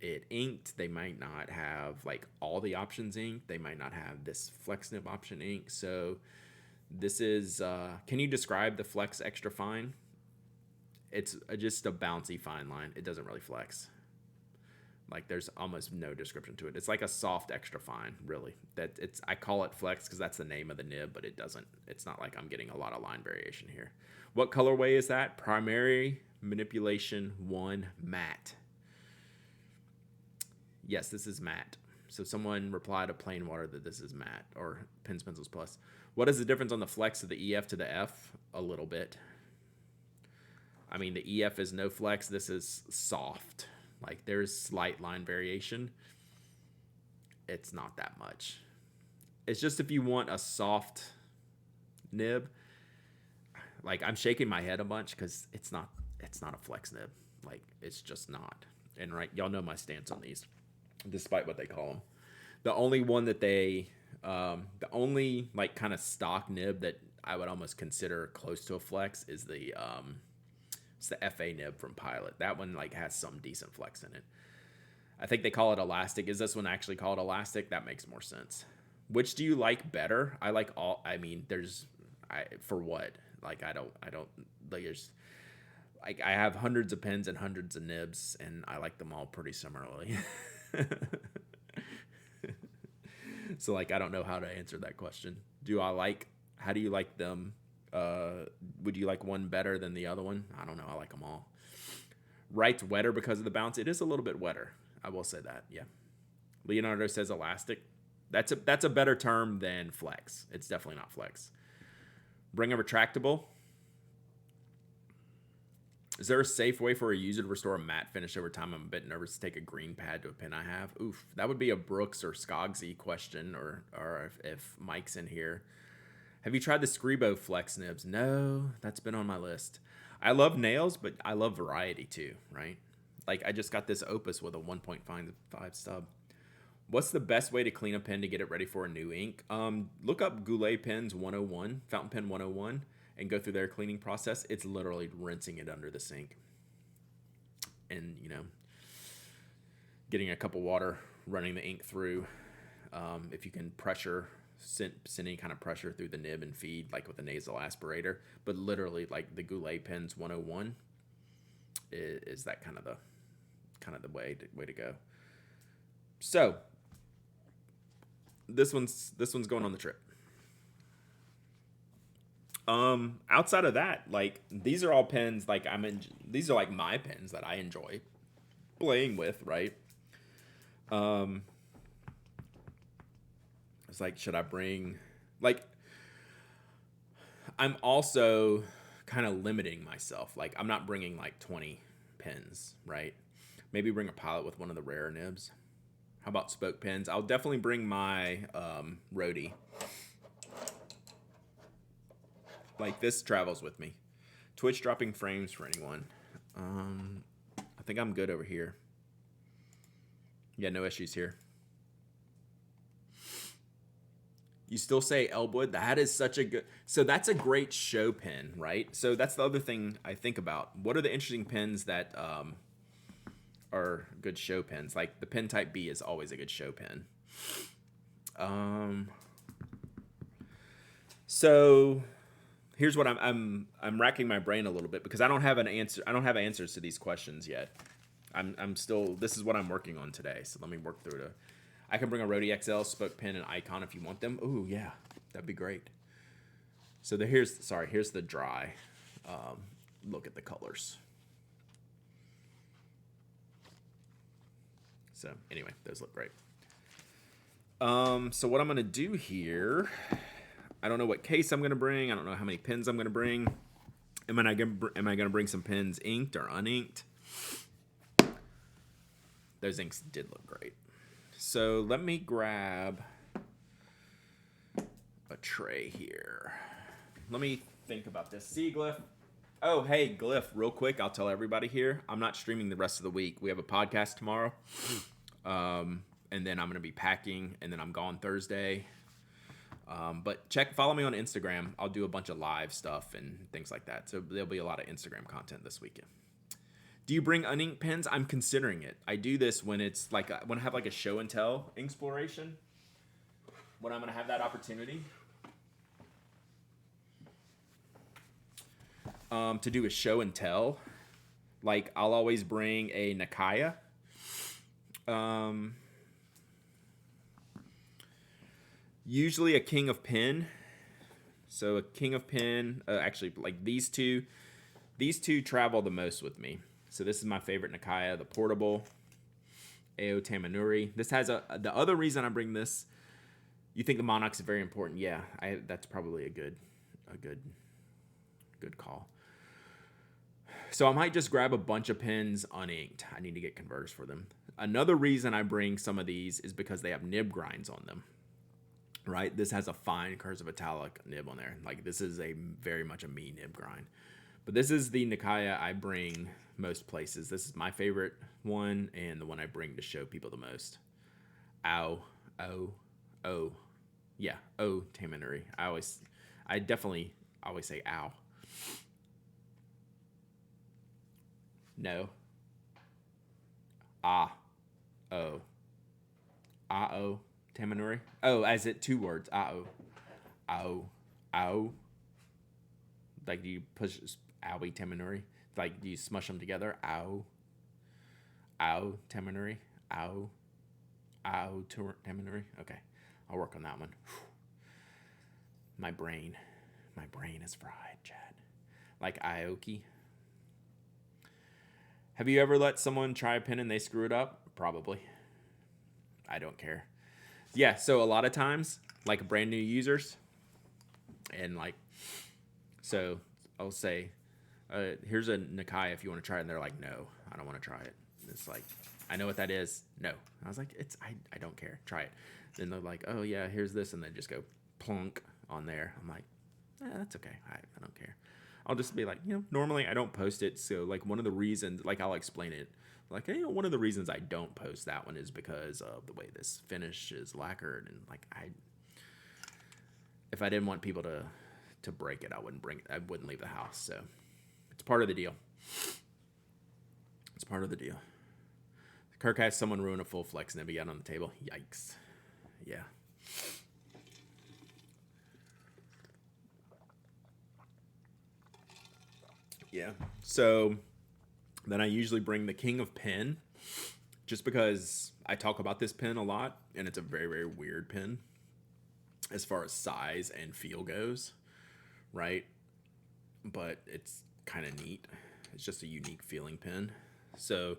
it inked. They might not have like all the options inked. They might not have this flex nib option inked. So this is, can you describe the flex extra fine? It's just a bouncy fine line. It doesn't really flex. Like, there's almost no description to it. It's like a soft extra fine, really. I call it flex because that's the name of the nib, but it's not like I'm getting a lot of line variation here. What colorway is that? Primary Manipulation 1 Matte. Yes, this is matte. So someone replied to Plain Water that this is matte or Pens Pencils Plus. What is the difference on the flex of the EF to the F? A little bit. I mean, the EF is no flex. This is soft. Like, there's slight line variation. It's not that much. It's just if you want a soft nib. Like, I'm shaking my head a bunch because it's not a flex nib. Like, it's just not. And right, y'all know my stance on these, despite what they call them. The only one that the only like kind of stock nib that I would almost consider close to a flex is it's the FA nib from Pilot. That one like has some decent flex in it. I think they call it elastic. Is this one actually called elastic? That makes more sense. Which do you like better? I like all. I mean, for what? Like I don't like there's. Like I have hundreds of pens and hundreds of nibs, and I like them all pretty similarly. So like I don't know how to answer that question. How do you like them? Would you like one better than the other one? I don't know. I like them all. Wright's wetter because of the bounce. It is a little bit wetter. I will say that. Yeah. Leonardo says elastic. That's a better term than flex. It's definitely not flex. Bring a retractable. Is there a safe way for a user to restore a matte finish over time? I'm a bit nervous to take a green pad to a pen I have. Oof, that would be a Brooks or Skogsy question, or if Mike's in here. Have you tried the Scribo Flex nibs? No, that's been on my list. I love nails, but I love variety too, right? Like I just got this Opus with a 1.5 stub. What's the best way to clean a pen to get it ready for a new ink? Look up Goulet Pens 101, Fountain Pen 101. And go through their cleaning process. It's literally rinsing it under the sink. And, getting a cup of water, running the ink through. If you can send any kind of pressure through the nib and feed, like with a nasal aspirator. But literally, like the Goulet Pens 101 is that kind of the way to go. So, this one's going on the trip. Outside of that, like these are all pens like these are like my pens that I enjoy playing with, right? It's like, should I bring I'm also kind of limiting myself. Like I'm not bringing like 20 pens, right? Maybe bring a Pilot with one of the rare nibs. How about spoke pens? I'll definitely bring my Rhodey. Like this travels with me. Twitch dropping frames for anyone. I think I'm good over here. Yeah, no issues here. You still say Elwood? That is such a good... So that's a great show pen, right? So that's the other thing I think about. What are the interesting pens that are good show pens? Like the Pen Type B is always a good show pen. So... Here's what I'm racking my brain a little bit because I don't have an answer. I don't have answers to these questions yet. I'm still, this is what I'm working on today. So let me work through it. I can bring a Rhodey XL, spoke pen, and Icon if you want them. Ooh, yeah, that'd be great. So here's the dry look at the colors. So anyway, those look great. So what I'm gonna do here. I don't know what case I'm going to bring. I don't know how many pens I'm going to bring. Am I going to bring some pens inked or uninked? Those inks did look great. So let me grab a tray here. Let me think about this. See, Glyph? Oh, hey, Glyph, real quick, I'll tell everybody here. I'm not streaming the rest of the week. We have a podcast tomorrow. And then I'm going to be packing, and then I'm gone Thursday. But follow me on Instagram. I'll do a bunch of live stuff and things like that. So there'll be a lot of Instagram content this weekend. Do you bring uninked pens? I'm considering it. I do this when it's like when I have like a show and tell exploration. When I'm going to have that opportunity to do a show and tell. Like I'll always bring a Nakaya. Usually a King of Pen. So a King of Pen, actually like these two travel the most with me. So this is my favorite Nakaya, the portable. Ao Tamanuri. This has the other reason I bring this. You think the Monarchs is very important? Yeah, that's probably a good call. So I might just grab a bunch of pens uninked. I need to get converters for them. Another reason I bring some of these is because they have nib grinds on them. Right? This has a fine cursive italic nib on there. Like, this is a very much a me nib grind. But this is the Nikaya I bring most places. This is my favorite one and the one I bring to show people the most. Ow. Oh. Yeah, O Tamanuri. I definitely always say ow. No. Ah. Oh. Ah-oh. Tamanuri. Oh, as it 2 words. Ah-oh. Ow. Ow. Like, do you push owie Tamanuri? Like, do you smush them together? Ow. Ow Tamanuri. Ow. Ow Tamanuri. Okay. I'll work on that one. My brain is fried, Chad. Like Aoki. Have you ever let someone try a pen and they screw it up? Probably. I don't care. Yeah, so a lot of times, like brand new users, and like, so I'll say, here's a Nakai if you want to try it, and they're like, no, I don't want to try it. It's like, I know what that is. No. I was like, I don't care. Try it. Then they're like, oh yeah, here's this, and they just go plunk on there. I'm like, that's okay. I don't care. I'll just be like, normally I don't post it. So like one of the reasons, like I'll explain it. Like, one of the reasons I don't post that one is because of the way this finish is lacquered, and like if I didn't want people to break it, I wouldn't leave the house. So it's part of the deal. It's part of the deal. Kirk has someone ruin a full flex nib again on the table. Yikes. Yeah. Yeah. So then I usually bring the King of Pen, just because I talk about this pen a lot, and it's a very, very weird pen as far as size and feel goes, right? But it's kind of neat. It's just a unique feeling pen. So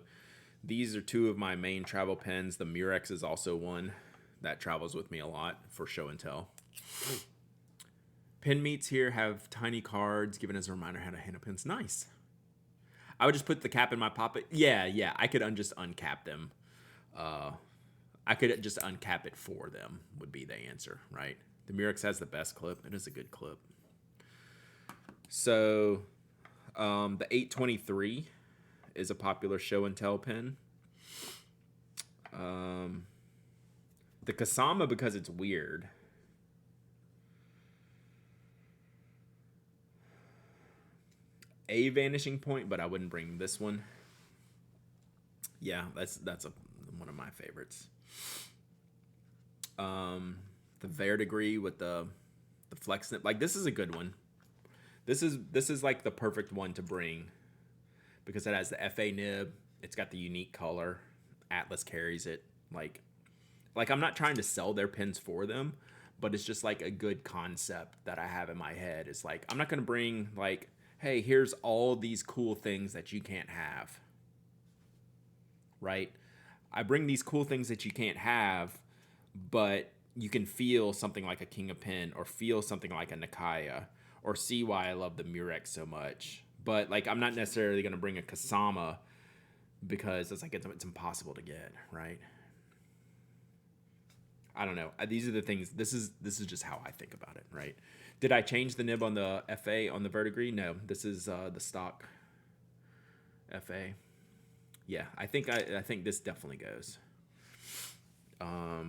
these are 2 of my main travel pens. The Murex is also one that travels with me a lot for show and tell. Pen meets here have tiny cards given as a reminder how to handle pens. Nice. I would just put the cap in my pocket. Yeah. I could just uncap them. I could just uncap it for them would be the answer, right? The Murex has the best clip. It is a good clip. So the 823 is a popular show and tell pen. The Kasama, because it's weird. A vanishing point, but I wouldn't bring this one. Yeah, that's one of my favorites. The Verdigris with the flex nib, like this is a good one. This is like the perfect one to bring because it has the FA nib. It's got the unique color. Atlas carries it. Like I'm not trying to sell their pens for them, but it's just like a good concept that I have in my head. It's like I'm not gonna bring like, hey, here's all these cool things that you can't have. Right? I bring these cool things that you can't have, but you can feel something like a King of Pen or feel something like a Nikaya or see why I love the Murex so much. But like I'm not necessarily gonna bring a Kasama because it's like it's impossible to get, right? I don't know. These are the things. This is just how I think about it, right? Did I change the nib on the FA on the Verdigris? No. This is the stock FA. Yeah, I think this definitely goes. Let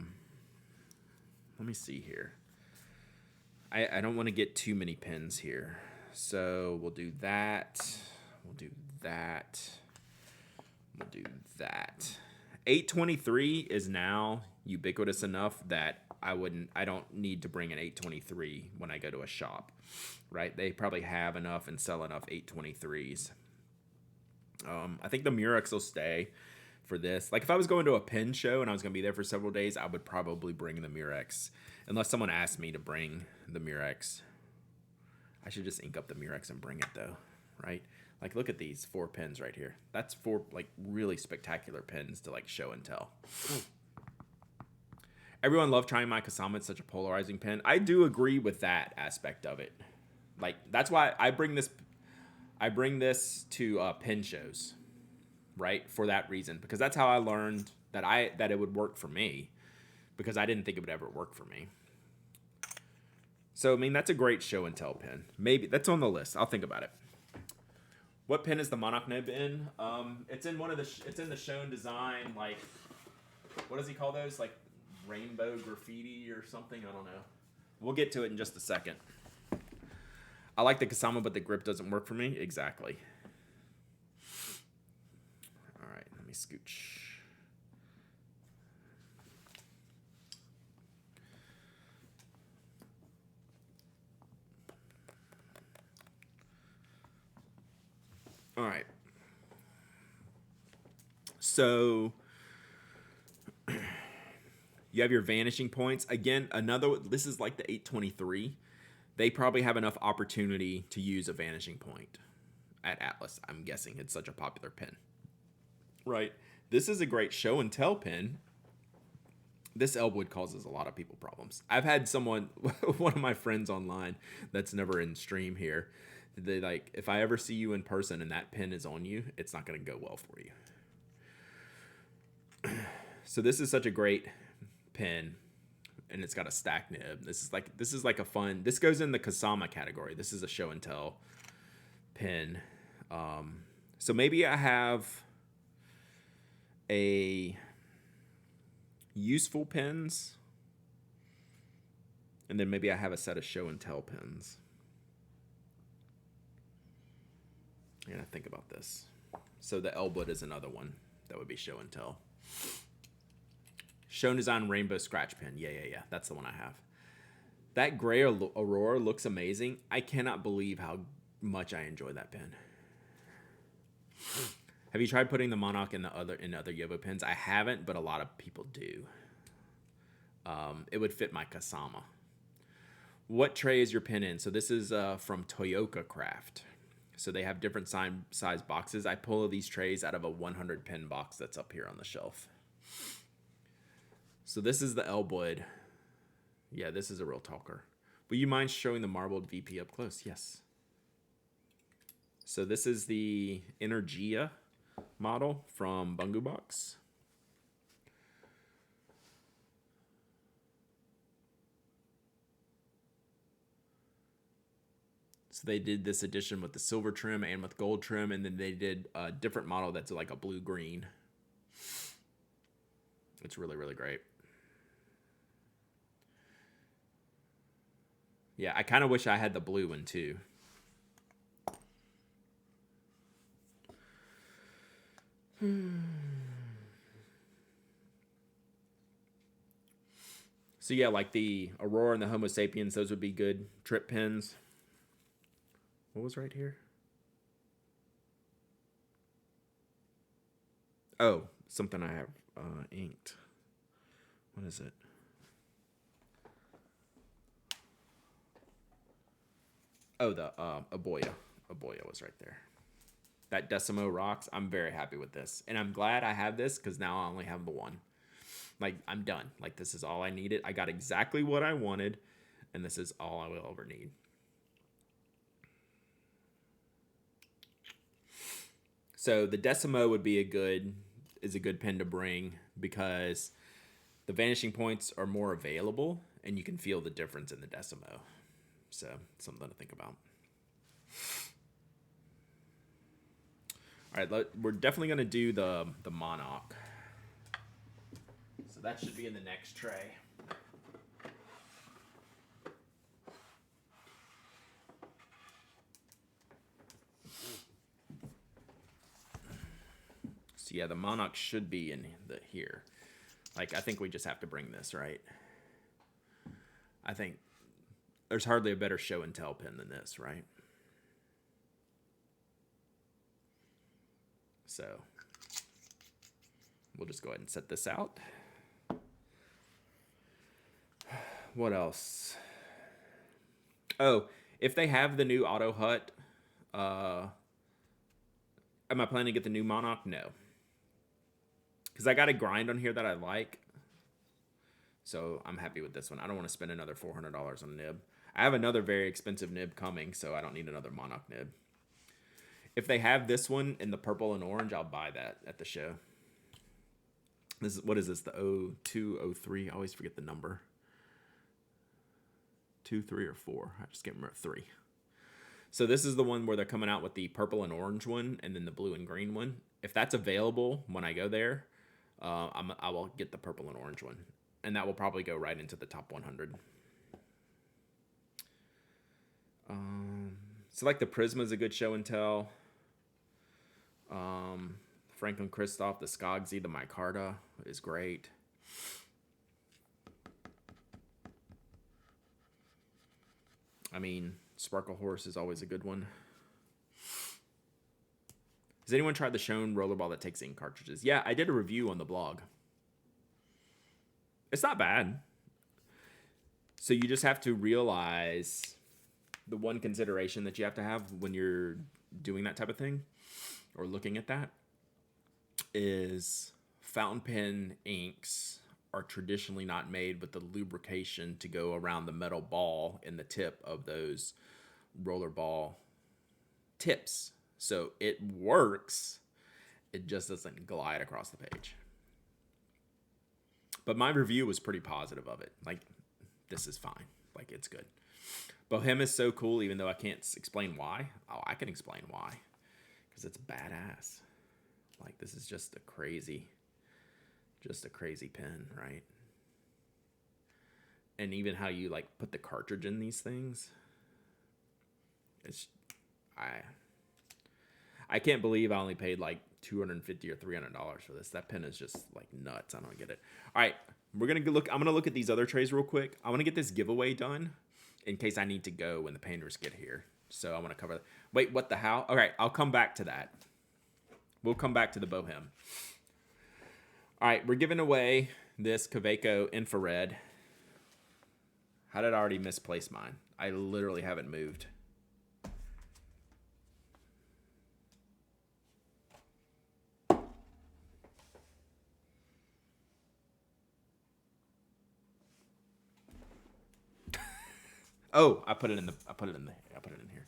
me see here. I don't want to get too many pins here, so we'll do that. We'll do that. We'll do that. 823 is now ubiquitous enough that I don't need to bring an 823 when I go to a shop, right? They probably have enough and sell enough 823s. I think the Murex will stay for this. Like if I was going to a pen show and I was going to be there for several days, I would probably bring the Murex. Unless someone asked me to bring the Murex. I should just ink up the Murex and bring it though, right? Like, look at these 4 pins right here. That's 4 like really spectacular pins to like show and tell. Everyone loved trying my Kasama. It's such a polarizing pin. I do agree with that aspect of it. Like, that's why I bring this to pin shows, right? For that reason, because that's how I learned that it would work for me, because I didn't think it would ever work for me. So, I mean, that's a great show and tell pin. Maybe that's on the list. I'll think about it. What pin is the Monarch nib in? It's in one of the. It's in the shown design. Like, what does he call those? Like rainbow graffiti or something. I don't know. We'll get to it in just a second. I like the Kasama, but the grip doesn't work for me. Exactly. All right, let me scooch. All right. So you have your vanishing points. Again, this is like the 823. They probably have enough opportunity to use a vanishing point at Atlas. I'm guessing it's such a popular pin. Right. This is a great show and tell pin. This Elwood causes a lot of people problems. I've had one of my friends online that's never in stream here. They like, if I ever see you in person and that pin is on you, it's not going to go well for you. So this is such a great pin, and it's got a stack nib. This is like a fun. This goes in the Kasama category. This is a show and tell pin. So maybe I have a useful pins, and then maybe I have a set of show and tell pins. I gotta think about this. So the Elwood is another one that would be show and tell. Shown design rainbow scratch pin. Yeah. That's the one I have. That gray Aurora looks amazing. I cannot believe how much I enjoy that pin. Have you tried putting the Monarch in other Yobo pins? I haven't, but a lot of people do. It would fit my Kasama. What tray is your pin in? So this is from Toyoka Craft. So they have different size boxes. I pull these trays out of a 100 pin box that's up here on the shelf. So this is the Elwood. Yeah, this is a real talker. Will you mind showing the marbled VP up close? Yes. So this is the Energia model from Bungu Box. So they did this edition with the silver trim and with gold trim, and then they did a different model that's like a blue-green. It's really, really great. Yeah, I kind of wish I had the blue one too. So yeah, like the Aurora and the Homo sapiens, those would be good trip pins. What was right here? Oh, something I have inked. What is it? Oh, the Aboya. Aboya was right there. That Decimo rocks. I'm very happy with this. And I'm glad I have this because now I only have the one. Like, I'm done. Like, this is all I needed. I got exactly what I wanted, and this is all I will ever need. So the Decimo would be a good pen to bring because the vanishing points are more available, and you can feel the difference in the Decimo. So, something to think about. All right, we're definitely going to do the Monarch. So that should be in the next tray. So yeah, the Monarch should be in here. Like, I think we just have to bring this, right? I think there's hardly a better show and tell pin than this, right? So we'll just go ahead and set this out. What else? Oh, if they have the new Auto Hut Am I planning to get the new Monarch? No. Because I got a grind on here that I like. So I'm happy with this one. I don't want to spend another $400 on a nib. I have another very expensive nib coming, so I don't need another Monarch nib. If they have this one in the purple and orange, I'll buy that at the show. This is, what is this? The 0203. I always forget the number. 2, 3, or 4. I just can't remember. 3. So this is the one where they're coming out with the purple and orange one, and then the blue and green one. If that's available when I go there, I will get the purple and orange one, and that will probably go right into the top 100. So like the Prisma is a good show and tell. Franklin Christoph, the Skogsy, the Micarta is great. I mean, Sparkle Horse is always a good one. Has anyone tried the Schoen rollerball that takes ink cartridges? Yeah, I did a review on the blog. It's not bad. So you just have to realize the one consideration that you have to have when you're doing that type of thing or looking at that is fountain pen inks are traditionally not made with the lubrication to go around the metal ball in the tip of those rollerball tips. So it works, it just doesn't glide across the page. But my review was pretty positive of it. Like, this is fine. Like, it's good. Bohem is so cool, even though I can't explain why. Oh, I can explain why. Because it's badass. Like, this is just a crazy pen, right? And even how you, like, put the cartridge in these things. It's, I can't believe I only paid, like, $250 or $300 for this. That pen is just, like, nuts. I don't get it. All right, we're going to look. I'm going to look at these other trays real quick. I want to get this giveaway done in case I need to go when the painters get here. So I want to cover that. Wait, what the how? All right, I'll come back to that. We'll come back to the Bohem. All right, we're giving away this Kaweco infrared. How did I already misplace mine? I literally haven't moved. Oh, I put it in here.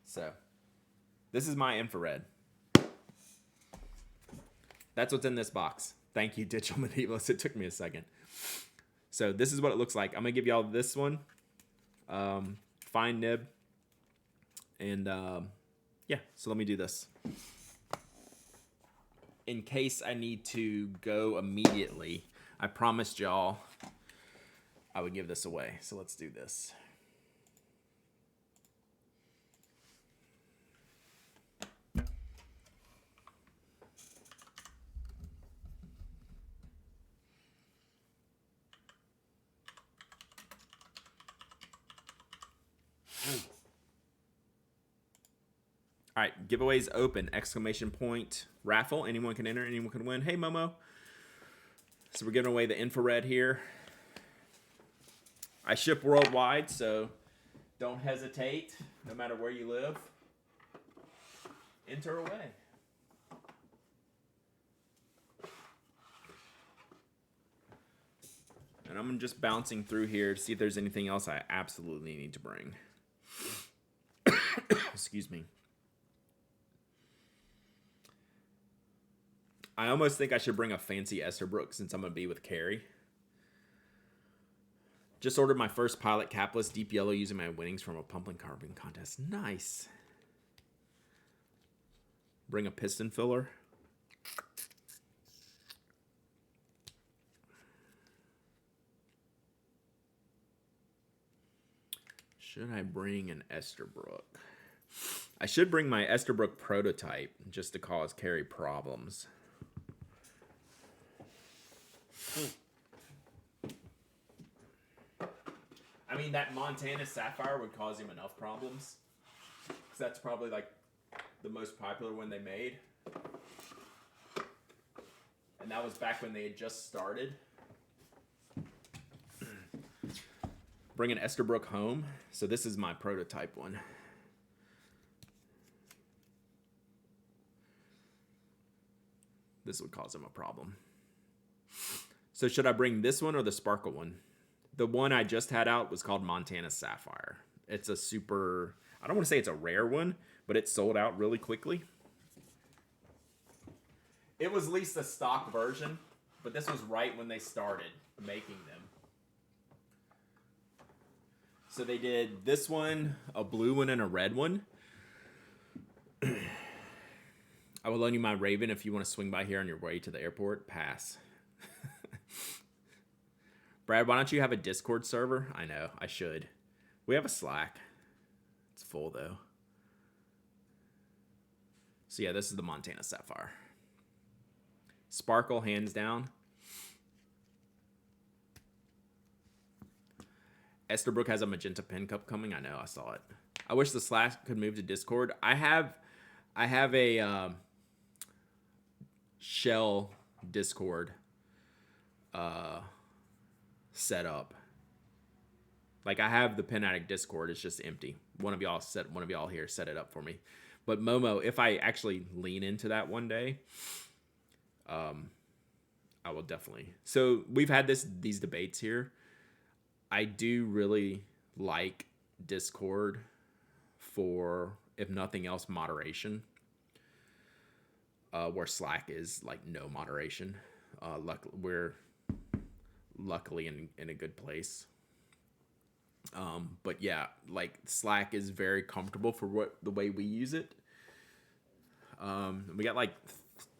So, this is my infrared. That's what's in this box. Thank you, Digital Medievalist. It took me a second. So, this is what it looks like. I'm going to give y'all this one. Fine nib. And, yeah, so let me do this. In case I need to go immediately, I promised y'all I would give this away. So let's do this. All right, giveaways open, exclamation point, raffle. Anyone can enter, anyone can win. Hey, Momo. So we're giving away the infrared here. I ship worldwide, so don't hesitate, no matter where you live. Enter away. And I'm just bouncing through here to see if there's anything else I absolutely need to bring. Excuse me. I almost think I should bring a fancy Esterbrook since I'm going to be with Carrie. Just ordered my first pilot capless deep yellow using my winnings from a pumpkin carving contest. Nice. Bring a piston filler. Should I bring an Esterbrook? I should bring my Esterbrook prototype just to cause Carrie problems. I mean, that Montana Sapphire would cause him enough problems. Because that's probably like the most popular one they made. And that was back when they had just started. Bring an Esterbrook home. So this is my prototype one. This would cause him a problem. So should I bring this one or the sparkle one? The one I just had out was called Montana Sapphire. It's a super, I don't want to say it's a rare one, but it sold out really quickly. It was at least a stock version, but this was right when they started making them. So they did this one, a blue one, and a red one. I will loan you my Raven if you want to swing by here on your way to the airport. Pass. Brad, why don't you have a Discord server? I know, I should. We have a Slack. It's full, though. So, yeah, this is the Montana Sapphire. Sparkle, hands down. Esterbrook has a magenta pen cup coming. I know, I saw it. I wish the Slack could move to Discord. I have a shell Discord set up. Like, I have the Pen Addict Discord. It's just empty. One of y'all here set it up for me. But Momo, if I actually lean into that one day, I will definitely. So we've had these debates here. I do really like Discord for, if nothing else, moderation. Where Slack is like no moderation. We're luckily in a good place. But yeah, like Slack is very comfortable for the way we use it. We got like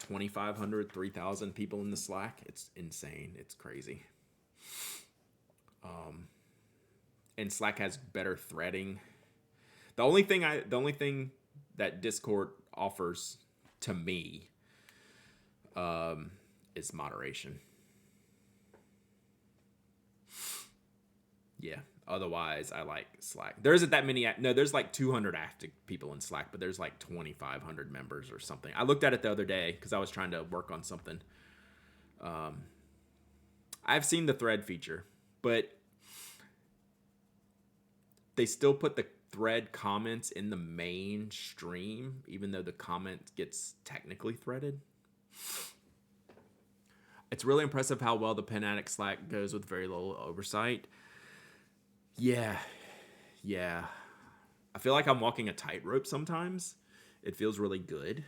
2,500, 3,000 people in the Slack. It's insane. It's crazy. And Slack has better threading. The only thing that Discord offers to me is moderation. Yeah. Otherwise, I like Slack. There isn't that many. No, there's like 200 active people in Slack, but there's like 2,500 members or something. I looked at it the other day because I was trying to work on something. I've seen the thread feature, but they still put the thread comments in the main stream, even though the comment gets technically threaded. It's really impressive how well the Pen Addict Slack goes with very little oversight. Yeah. I feel like I'm walking a tightrope sometimes. It feels really good.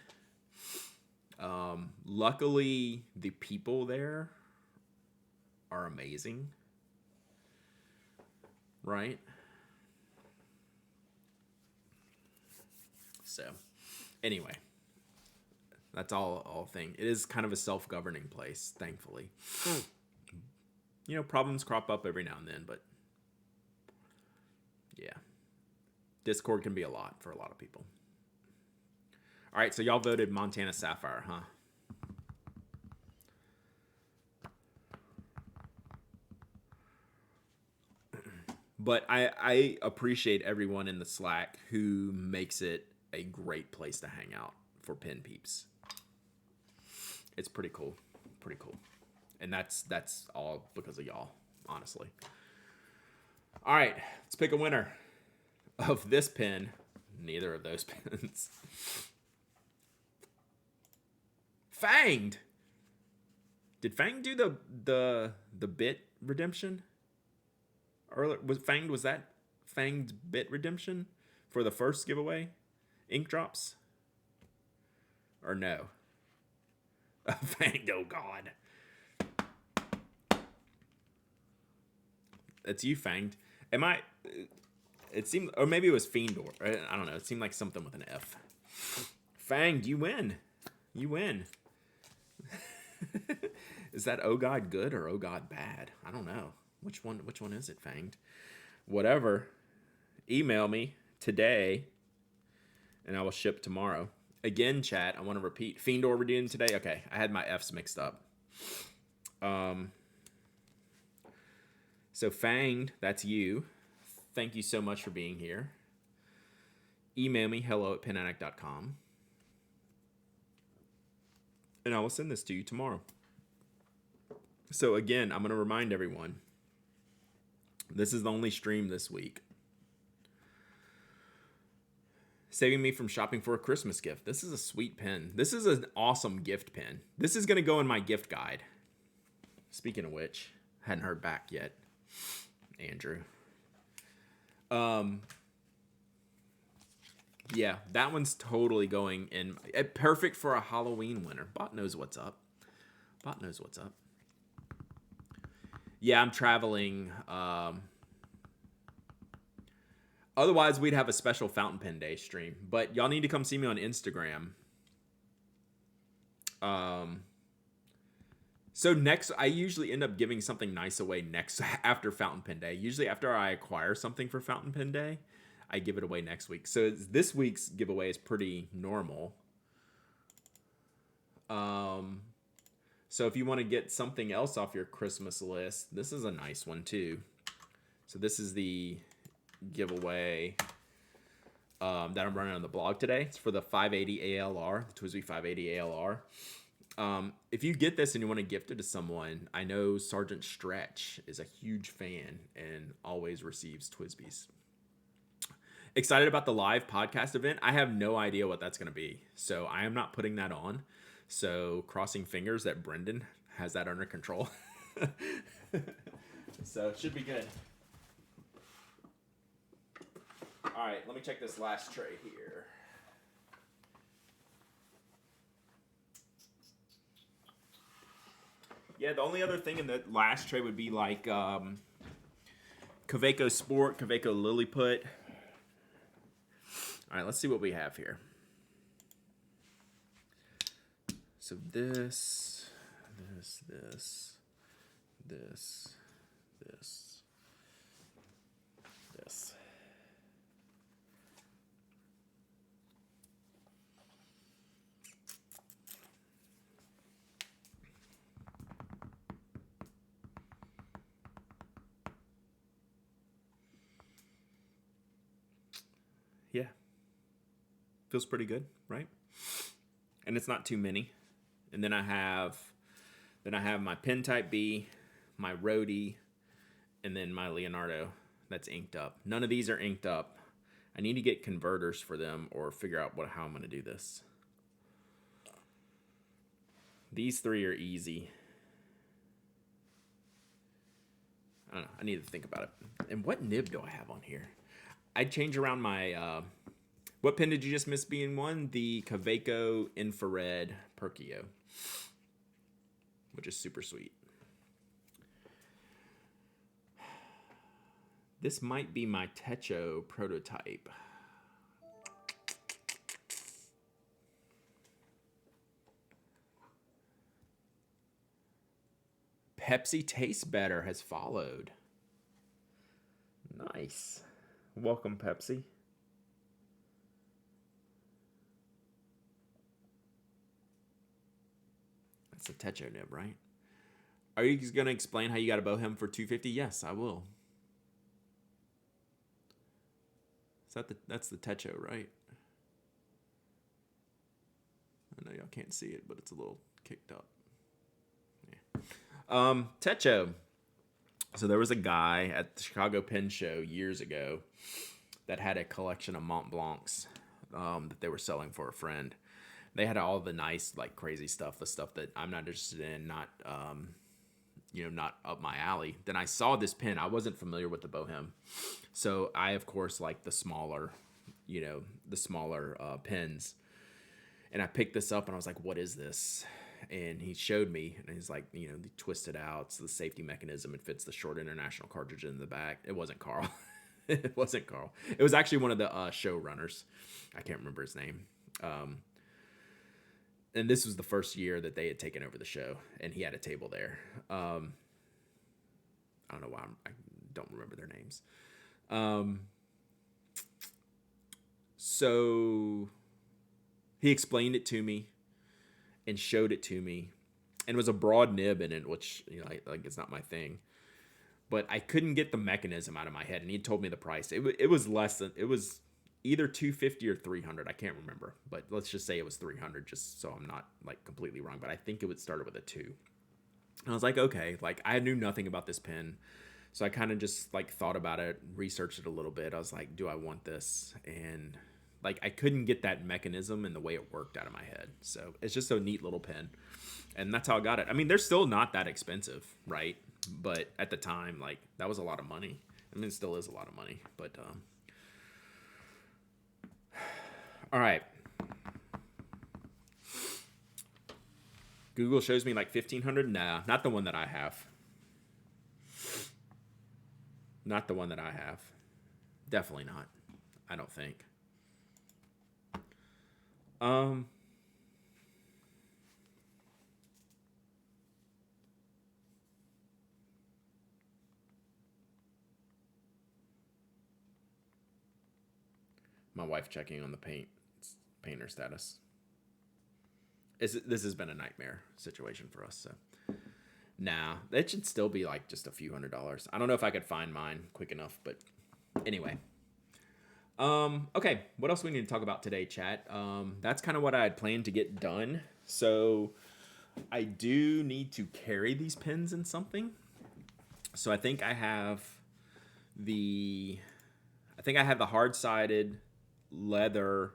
Luckily, the people there are amazing. Right? So, anyway. That's all thing. It is kind of a self-governing place, thankfully. You know, problems crop up every now and then, but yeah. Discord can be a lot for a lot of people. All right, so y'all voted Montana Sapphire, huh? But I appreciate everyone in the Slack who makes it a great place to hang out for pen peeps. It's pretty cool. And that's all because of y'all, honestly. All right, let's pick a winner of this pen. Neither of those pens. Fanged. Did Fanged do the bit redemption? Or was that Fanged bit redemption for the first giveaway? Ink drops? Or no? Fanged, oh god. That's you, Fanged. It seemed, or maybe it was Fiendor. I don't know. It seemed like something with an F. Fanged, you win. Is that oh god good or oh god bad? I don't know. Which one is it, Fanged? Whatever. Email me today, and I will ship tomorrow. Again, chat, I want to repeat. Fiendor redeemed today? Okay, I had my F's mixed up. So Fanged, that's you. Thank you so much for being here. Email me, hello@penaddict.com. And I will send this to you tomorrow. So again, I'm going to remind everyone, this is the only stream this week. Saving me from shopping for a Christmas gift. This is a sweet pen. This is an awesome gift pen. This is going to go in my gift guide. Speaking of which, hadn't heard back yet. Andrew. Yeah, that one's totally going in. Perfect for a Halloween winner. Bot knows what's up. Bot knows what's up. Yeah, I'm traveling. Otherwise, we'd have a special fountain pen day stream. But y'all need to come see me on Instagram. So next, I usually end up giving something nice away after fountain pen day. Usually after I acquire something for fountain pen day, I give it away next week. So this week's giveaway is pretty normal. So if you want to get something else off your Christmas list, this is a nice one too. So this is the giveaway that I'm running on the blog today. It's for the 580 ALR, the TWSBI 580 ALR. If you get this and you want to gift it to someone, I know Sergeant Stretch is a huge fan and always receives TWSBIs. Excited about the live podcast event. I have no idea what that's going to be, so I am not putting that on. So crossing fingers that Brendan has that under control. So it should be good. All right, let me check this last tray here. Yeah, the only other thing in the last tray would be like Kaweco Sport, Kaweco Lilliput. All right, let's see what we have here. So this. Yeah. Feels pretty good, right? And it's not too many. And then I have my pen type B, my Rhodey, and then my Leonardo that's inked up. None of these are inked up. I need to get converters for them or figure out how I'm going to do this. These three are easy. I don't know. I need to think about it. And what nib do I have on here? I'd change around my... what pen did you just miss being one? The Kaweco Infrared Perkio, which is super sweet. This might be my Techo prototype. Pepsi Tastes Better has followed. Nice. Welcome, Pepsi. That's a Techo nib, right? Are you going to explain how you got a Bohem for $250? Yes, I will. Is that's the Techo, right? I know y'all can't see it, but it's a little kicked up. Yeah. Techo. So there was a guy at the Chicago Pen Show years ago that had a collection of Mont Blancs that they were selling for a friend. They had all the nice, like, crazy stuff, the stuff that I'm not interested in, not up my alley. Then I saw this pen. I wasn't familiar with the Bohem. So I, of course, like the smaller pens. And I picked this up and I was like, what is this? And he showed me, and he's like, they twist it out. It's the safety mechanism. It fits the short international cartridge in the back. It wasn't Carl. It wasn't Carl. It was actually one of the showrunners. I can't remember his name. And this was the first year that they had taken over the show, and he had a table there. I don't know why I don't remember their names. So he explained it to me and showed it to me, and it was a broad nib in it, which like it's not my thing. But I couldn't get the mechanism out of my head, and he told me the price. It was less than it was. Either $250 or $300. I can't remember, but let's just say it was $300, just so I'm not like completely wrong. But I think it would start with a 2. And I was like, okay, like I knew nothing about this pen, so I kind of just like thought about it, researched it a little bit. I was like, do I want this? And like I couldn't get that mechanism and the way it worked out of my head. So it's just a neat little pen, and that's how I got it. I mean, they're still not that expensive, right? But at the time, like that was a lot of money. I mean, it still is a lot of money, but all right. Google shows me like 1,500. Nah, not the one that I have. Not the one that I have. Definitely not. I don't think. My wife checking on the painter status. This has been a nightmare situation for us. So, nah, it should still be like just a few $100s. I don't know if I could find mine quick enough, but anyway. Okay, what else we need to talk about today, chat? That's kind of what I had planned to get done. So I do need to carry these pens in something. So I think I have the hard-sided leather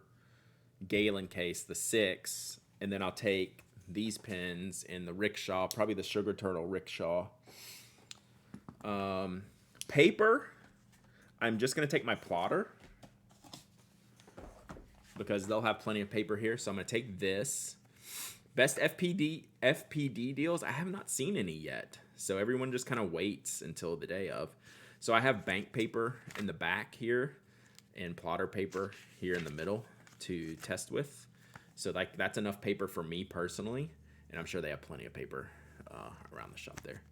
Galen case, the 6, and then I'll take these pens in the rickshaw, probably the Sugar Turtle rickshaw. Paper, I'm just going to take my plotter because they'll have plenty of paper here. So I'm going to take this. Best FPD deals, I have not seen any yet. So everyone just kind of waits until the day of. So I have bank paper in the back here and plotter paper here in the middle to test with. So like that's enough paper for me personally, and I'm sure they have plenty of paper around the shop there.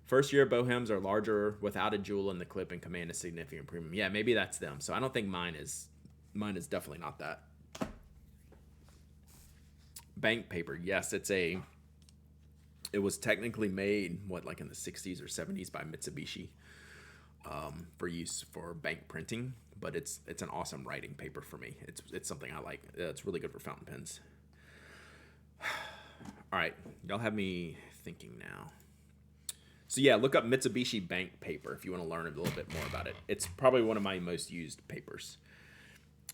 First year Bohems are larger without a jewel in the clip and command a significant premium. Yeah, maybe that's them. So I don't think mine is definitely not that. Bank paper, yes, it was technically made like in the 60s or 70s by Mitsubishi for use for bank printing, but it's an awesome writing paper for me. It's something I like. It's really good for fountain pens. All right, y'all have me thinking now. So yeah, look up Mitsubishi bank paper if you want to learn a little bit more about it. It's probably one of my most used papers.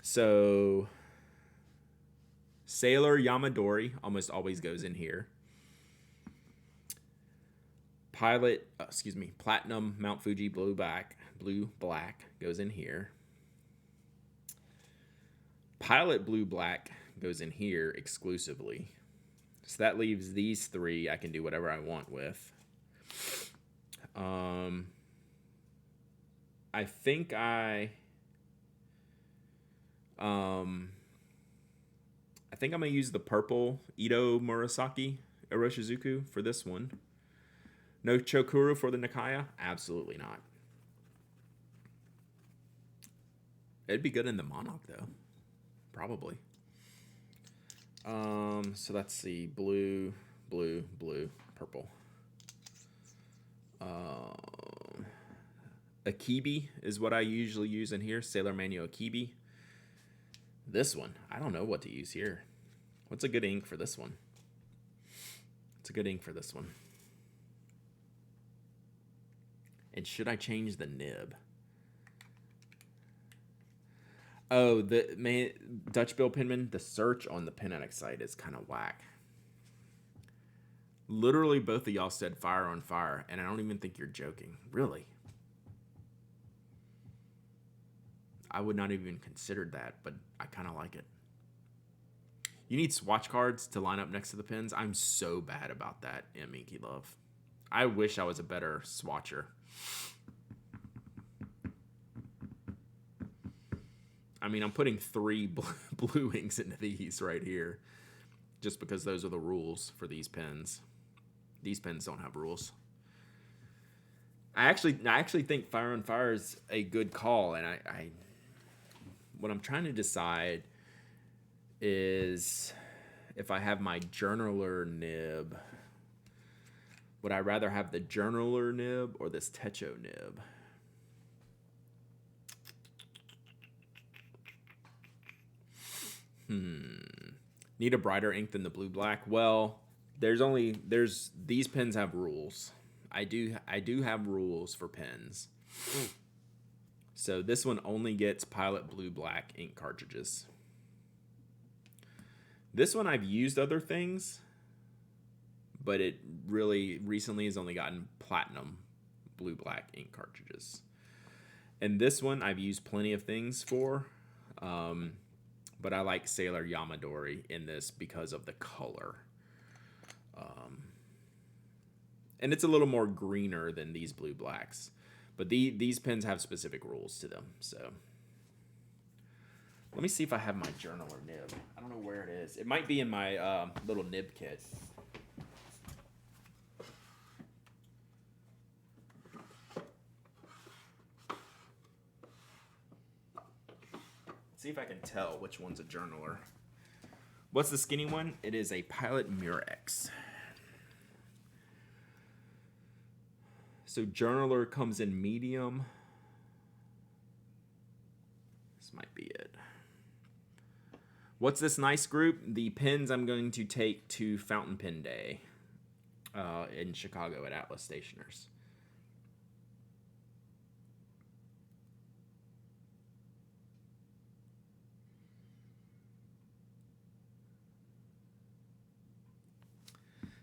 So Sailor Yamadori almost always goes in here. Platinum Mount Fuji blue black goes in here. Pilot blue black goes in here exclusively. So that leaves these 3 I can do whatever I want with. I think I'm gonna use the purple Ito Murasaki Iroshizuku for this one. No Chokuru for the Nikaya? Absolutely not. It'd be good in the Monarch though. Probably. So let's see. Blue, purple. Akibi is what I usually use in here. Sailor Manual Akibi. This one, I don't know what to use here. What's a good ink for this one? It's a good ink for this one. And should I change the nib? Oh, Dutch Bill Penman, the search on the Pen Addict site is kind of whack. Literally both of y'all said fire on fire, and I don't even think you're joking. Really? I would not even considered that, but I kind of like it. You need swatch cards to line up next to the pens. I'm so bad about that, Inky Love. I wish I was a better swatcher. I mean, I'm putting 3 blue inks into these right here just because those are the rules for these pens. These pens don't have rules. I actually think Fire on Fire is a good call, and what I'm trying to decide is if I have my journaler nib, would I rather have the journaler nib or this Techo nib? Need a brighter ink than the blue black? Well, these pens have rules. I do have rules for pens. So this one only gets Pilot Blue Black ink cartridges. This one I've used other things, but it really recently has only gotten Platinum Blue Black ink cartridges. And this one I've used plenty of things for, but I like Sailor Yamadori in this because of the color. And it's a little more greener than these Blue Blacks. But these pens have specific rules to them, so. Let me see if I have my journaler nib. I don't know where it is. It might be in my little nib kit. See if I can tell which one's a journaler. What's the skinny one? It is a Pilot Murex. So journaler comes in medium. This might be it. What's this nice group? The pens I'm going to take to Fountain Pen Day in Chicago at Atlas Stationers.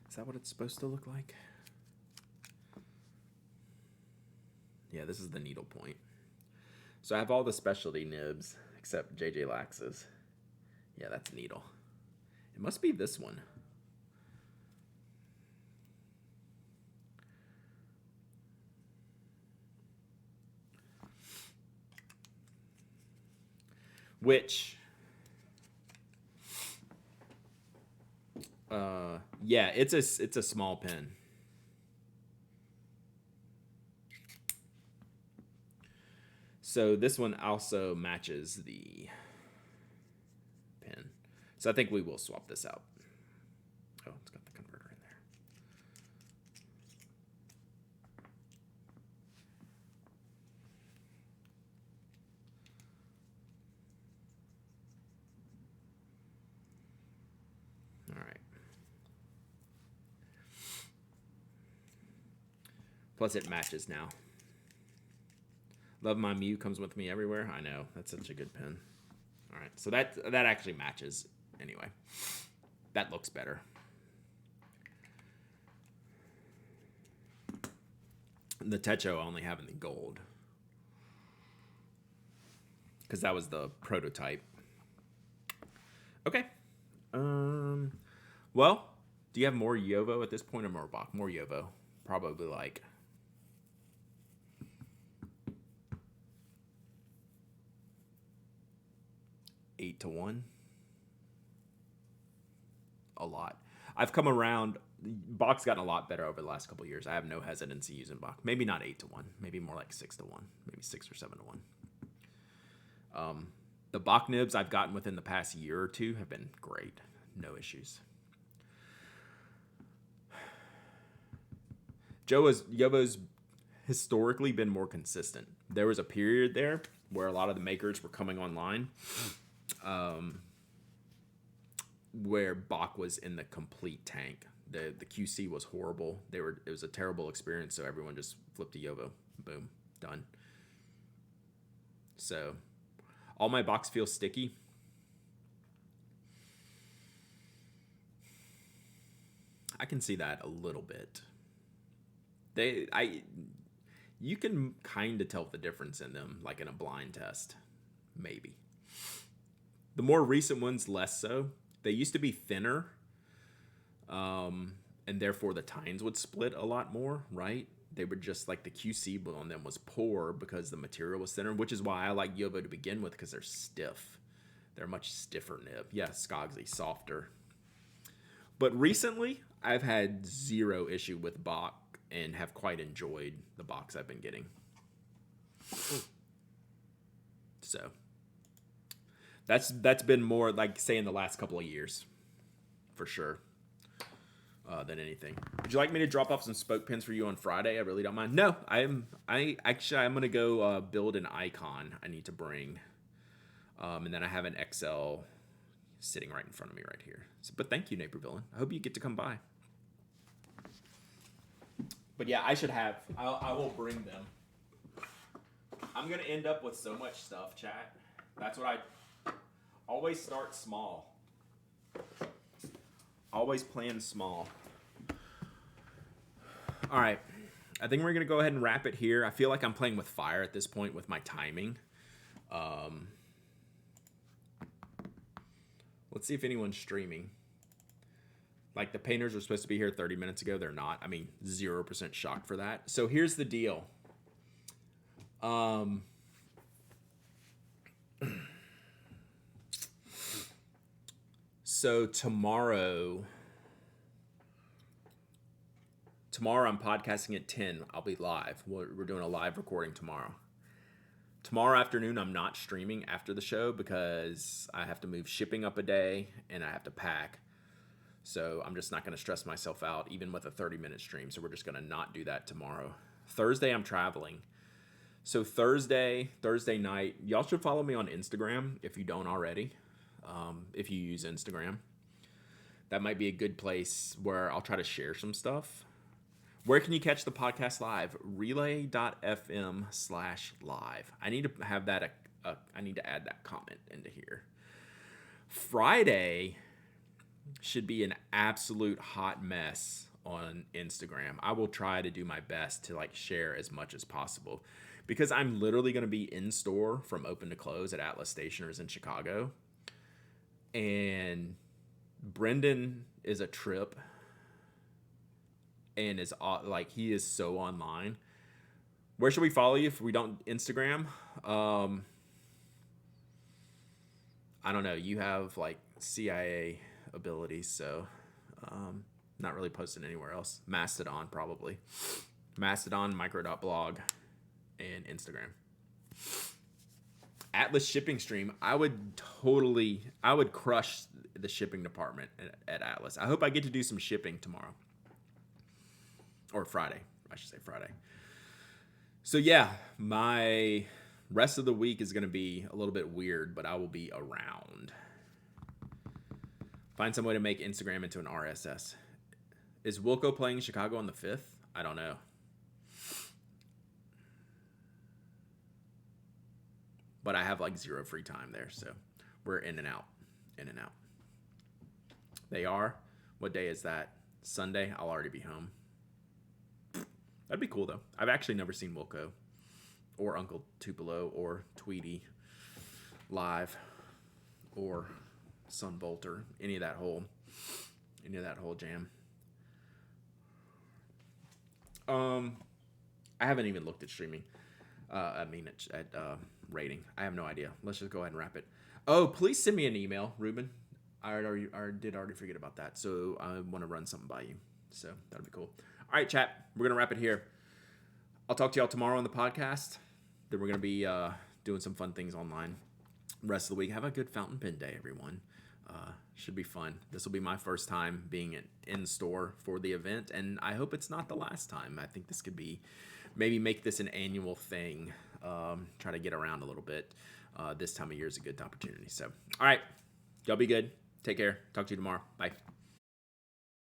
Is that what it's supposed to look like? Yeah, this is the needle point. So I have all the specialty nibs except JJ Lax's. Yeah, that's needle. It must be this one. Which, yeah, it's a small pen. So this one also matches the pen. So I think we will swap this out. Oh, it's got the converter in there. All right. Plus it matches now. Love My Mew comes with me everywhere. I know, that's such a good pen. All right, so that actually matches anyway. That looks better. The Techo I only have in the gold because that was the prototype. Okay. Well, do you have more Yovo at this point or more Bach? More Yovo. Probably like 8-1. A lot. I've come around. Bach's gotten a lot better over the last couple of years. I have no hesitancy using Bach. Maybe not 8-1. Maybe more like 6-1. Maybe 6 or 7-1. The Bach nibs I've gotten within the past year or two have been great. No issues. Yovo's historically been more consistent. There was a period there where a lot of the makers were coming online, where Bach was in the complete tank. The QC was horrible. It was a terrible experience, so everyone just flipped to Yovo. Boom, done. So all my Bachs feel sticky. I can see that a little bit. You can kind of tell the difference in them, like in a blind test, maybe. The more recent ones, less so. They used to be thinner, and therefore the tines would split a lot more, right? They were just like the QC on them was poor because the material was thinner, which is why I like Yovo to begin with because they're stiff. They're a much stiffer nib. Yeah, Skogsy, softer. But recently, I've had zero issue with Bach and have quite enjoyed the Bachs I've been getting. So that's been more like, say, in the last couple of years, for sure, than anything. Would you like me to drop off some spoke pins for you on Friday? I really don't mind. No, I'm gonna go build an icon I need to bring, and then I have an XL sitting right in front of me right here. So, but thank you, Neighbor Villain. I hope you get to come by. But yeah, I will bring them. I'm going to end up with so much stuff, chat. That's what I always start small. Always plan small. All right. I think we're going to go ahead and wrap it here. I feel like I'm playing with fire at this point with my timing. Let's see if anyone's streaming. Like, the painters were supposed to be here 30 minutes ago. They're not. I mean, 0% shocked for that. So here's the deal. So tomorrow I'm podcasting at 10. I'll be live. We're doing a live recording tomorrow. Tomorrow afternoon, I'm not streaming after the show because I have to move shipping up a day and I have to pack. So I'm just not going to stress myself out even with a 30-minute stream. So we're just going to not do that tomorrow. Thursday, I'm traveling. So Thursday night, y'all should follow me on Instagram if you don't already. If you use Instagram, that might be a good place where I'll try to share some stuff. Where can you catch the podcast live? Relay.fm/live. I need to have that. I need to add that comment into here. Friday should be an absolute hot mess on Instagram. I will try to do my best to like share as much as possible because I'm literally going to be in store from open to close at Atlas Stationers in Chicago. And Brendan is a trip and is like, he is so online. Where should we follow you if we don't Instagram? I don't know. You have like CIA abilities, so not really posting anywhere else. Mastodon, probably. Mastodon, micro.blog, and Instagram. Atlas shipping stream, I would crush the shipping department at Atlas. I hope I get to do some shipping tomorrow. Or Friday. I should say Friday. So yeah, my rest of the week is going to be a little bit weird, but I will be around. Find some way to make Instagram into an RSS. Is Wilco playing Chicago on the 5th? I don't know. But I have like zero free time there, so we're in and out. They are. What day is that? Sunday. I'll already be home. That'd be cool, though. I've actually never seen Wilco or Uncle Tupelo or Tweety live or Sun Bolter, any of that whole jam. I haven't even looked at streaming. At rating. I have no idea. Let's just go ahead and wrap it. Oh, please send me an email, Ruben. I did already forget about that. So I want to run something by you. So that'll be cool. All right, chat. We're going to wrap it here. I'll talk to y'all tomorrow on the podcast. Then we're going to be doing some fun things online. Rest of the week. Have a good fountain pen day, everyone. Should be fun. This will be my first time being in store for the event, and I hope it's not the last time. I think this could be, maybe make this an annual thing. Try to get around a little bit. This time of year is a good opportunity. So, all right. Y'all be good. Take care. Talk to you tomorrow. Bye.